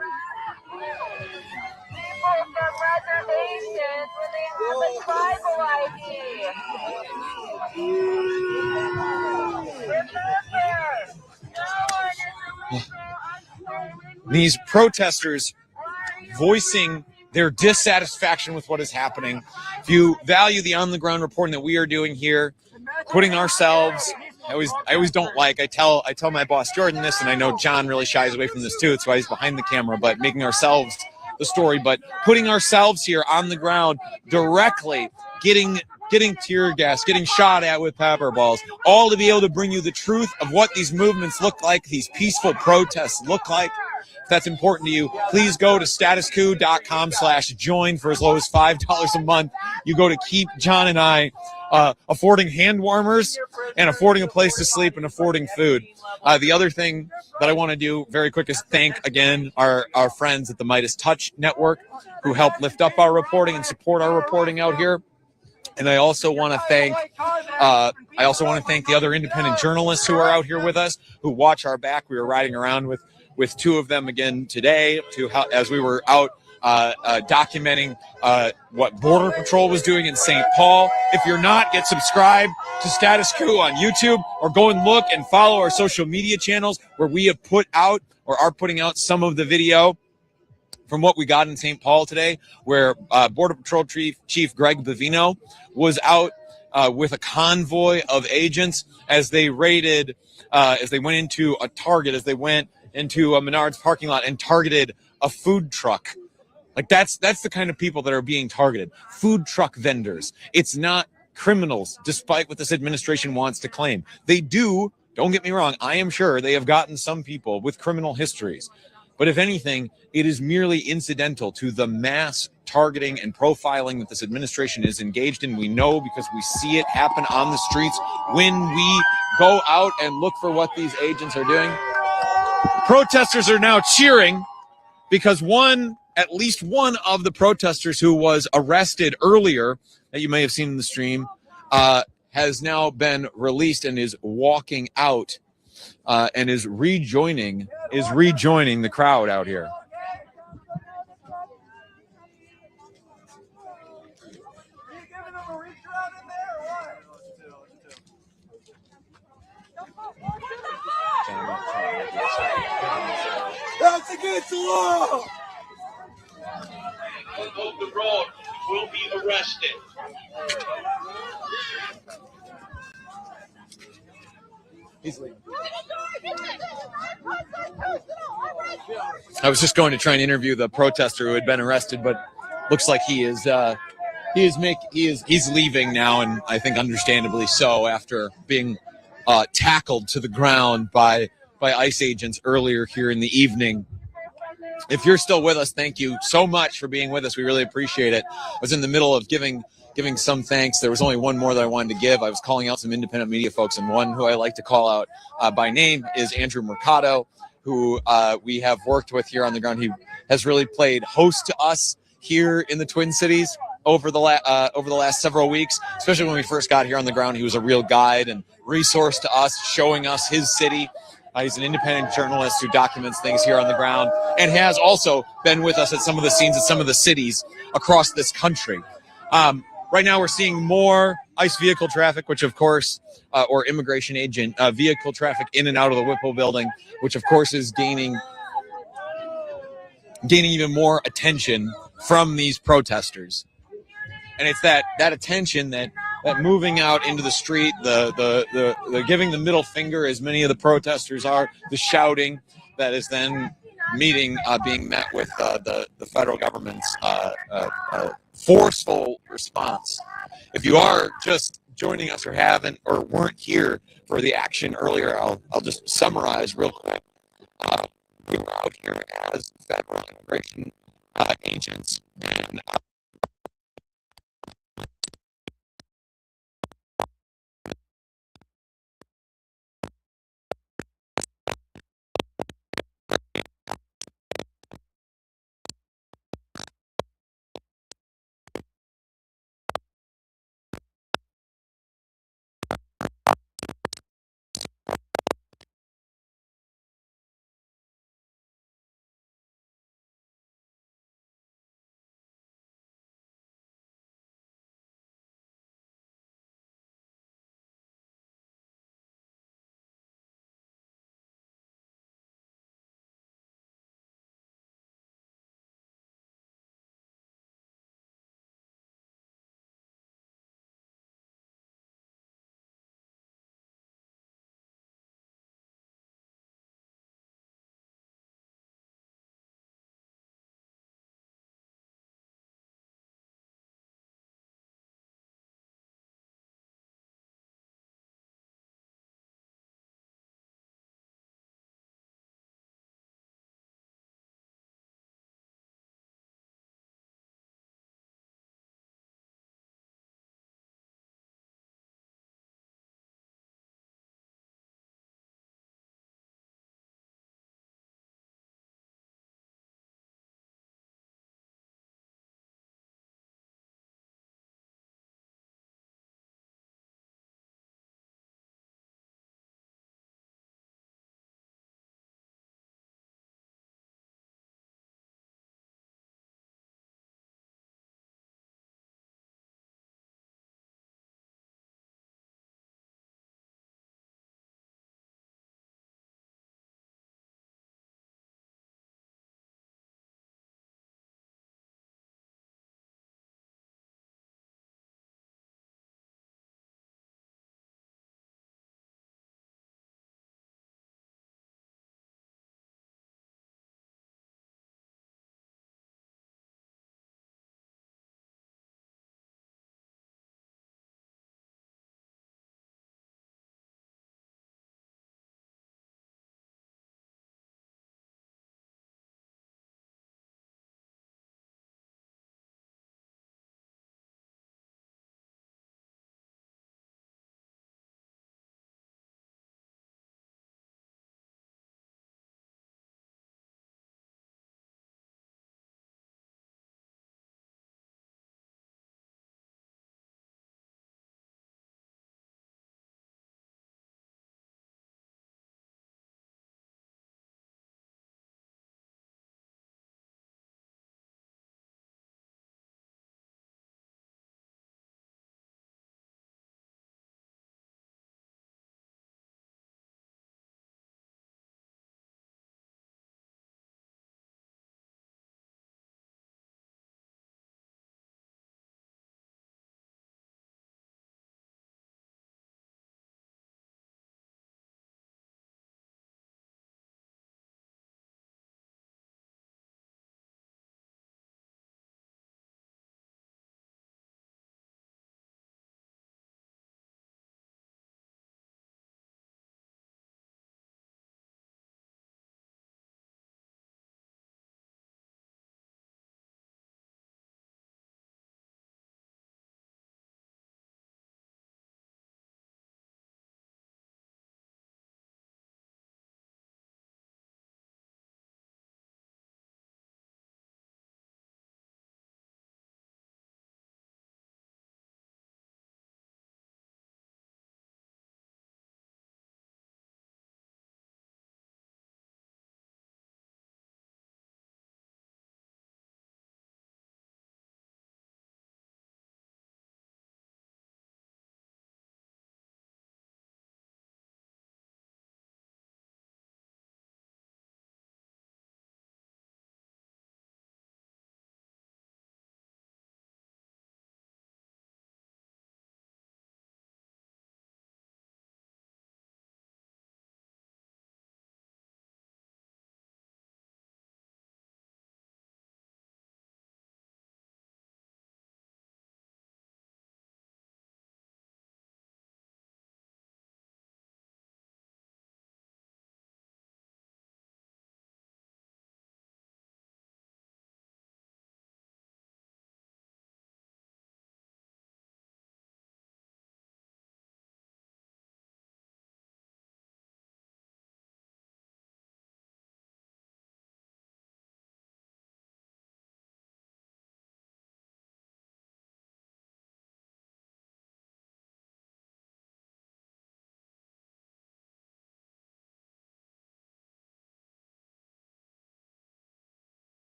These protesters voicing their dissatisfaction with what is happening. If you value the on-the-ground reporting that we are doing here, putting ourselves, I always don't like, I tell my boss Jordan this, and I know John really shies away from this too, it's why he's behind the camera, but making ourselves the story, but putting ourselves here on the ground directly, getting tear gas, getting shot at with pepper balls, all to be able to bring you the truth of what these movements look like, these peaceful protests look like. If that's important to you, please go to statuscoup.com/join for as low as $5 a month. You go to keep John and I affording hand warmers and affording a place to sleep and affording food. The other thing that I want to do very quick is thank again our friends at the Midas Touch Network who help lift up our reporting and support our reporting out here. And I also want to thank the other independent journalists who are out here with us, who watch our back. We were riding around with two of them again today as we were out documenting what Border Patrol was doing in St. Paul. If you're not, get subscribed to Status Coup on YouTube or go and look and follow our social media channels where we have put out or are putting out some of the video from what we got in St. Paul today, where Border Patrol Chief Greg Bavino was out with a convoy of agents as they raided, as they went into a Target, as they went into a Menards parking lot and targeted a food truck. Like that's the kind of people that are being targeted. Food truck vendors. It's not criminals, despite what this administration wants to claim. They do, don't get me wrong, I am sure they have gotten some people with criminal histories. But if anything, it is merely incidental to the mass targeting and profiling that this administration is engaged in. We know because we see it happen on the streets when we go out and look for what these agents are doing. Protesters are now cheering because at least one of the protesters who was arrested earlier, that you may have seen in the stream, has now been released and is walking out and is rejoining the crowd out here. That's against the law! Of the road will be arrested. I was just going to try and interview the protester who had been arrested, but looks like he's leaving now, and I think understandably so after being tackled to the ground by ICE agents earlier here in the evening. If you're still with us, thank you so much for being with us. We really appreciate it. I was in the middle of giving some thanks. There was only one more that I wanted to give. I was calling out some independent media folks, and one who I like to call out by name is Andrew Mercado, who we have worked with here on the ground. He has really played host to us here in the Twin Cities over the last several weeks, especially when we first got here on the ground. He was a real guide and resource to us, showing us his city. He's an independent journalist who documents things here on the ground and has also been with us at some of the scenes at some of the cities across this country. Right now we're seeing more ICE vehicle traffic, which of course, or immigration agent vehicle traffic in and out of the Whipple building, which of course is gaining even more attention from these protesters. And it's that attention that moving out into the street, the giving the middle finger, as many of the protesters are, the shouting, that is then being met with the federal government's forceful response. If you are just joining us or weren't here for the action earlier, I'll just summarize real quick. We were out here as federal immigration agents, and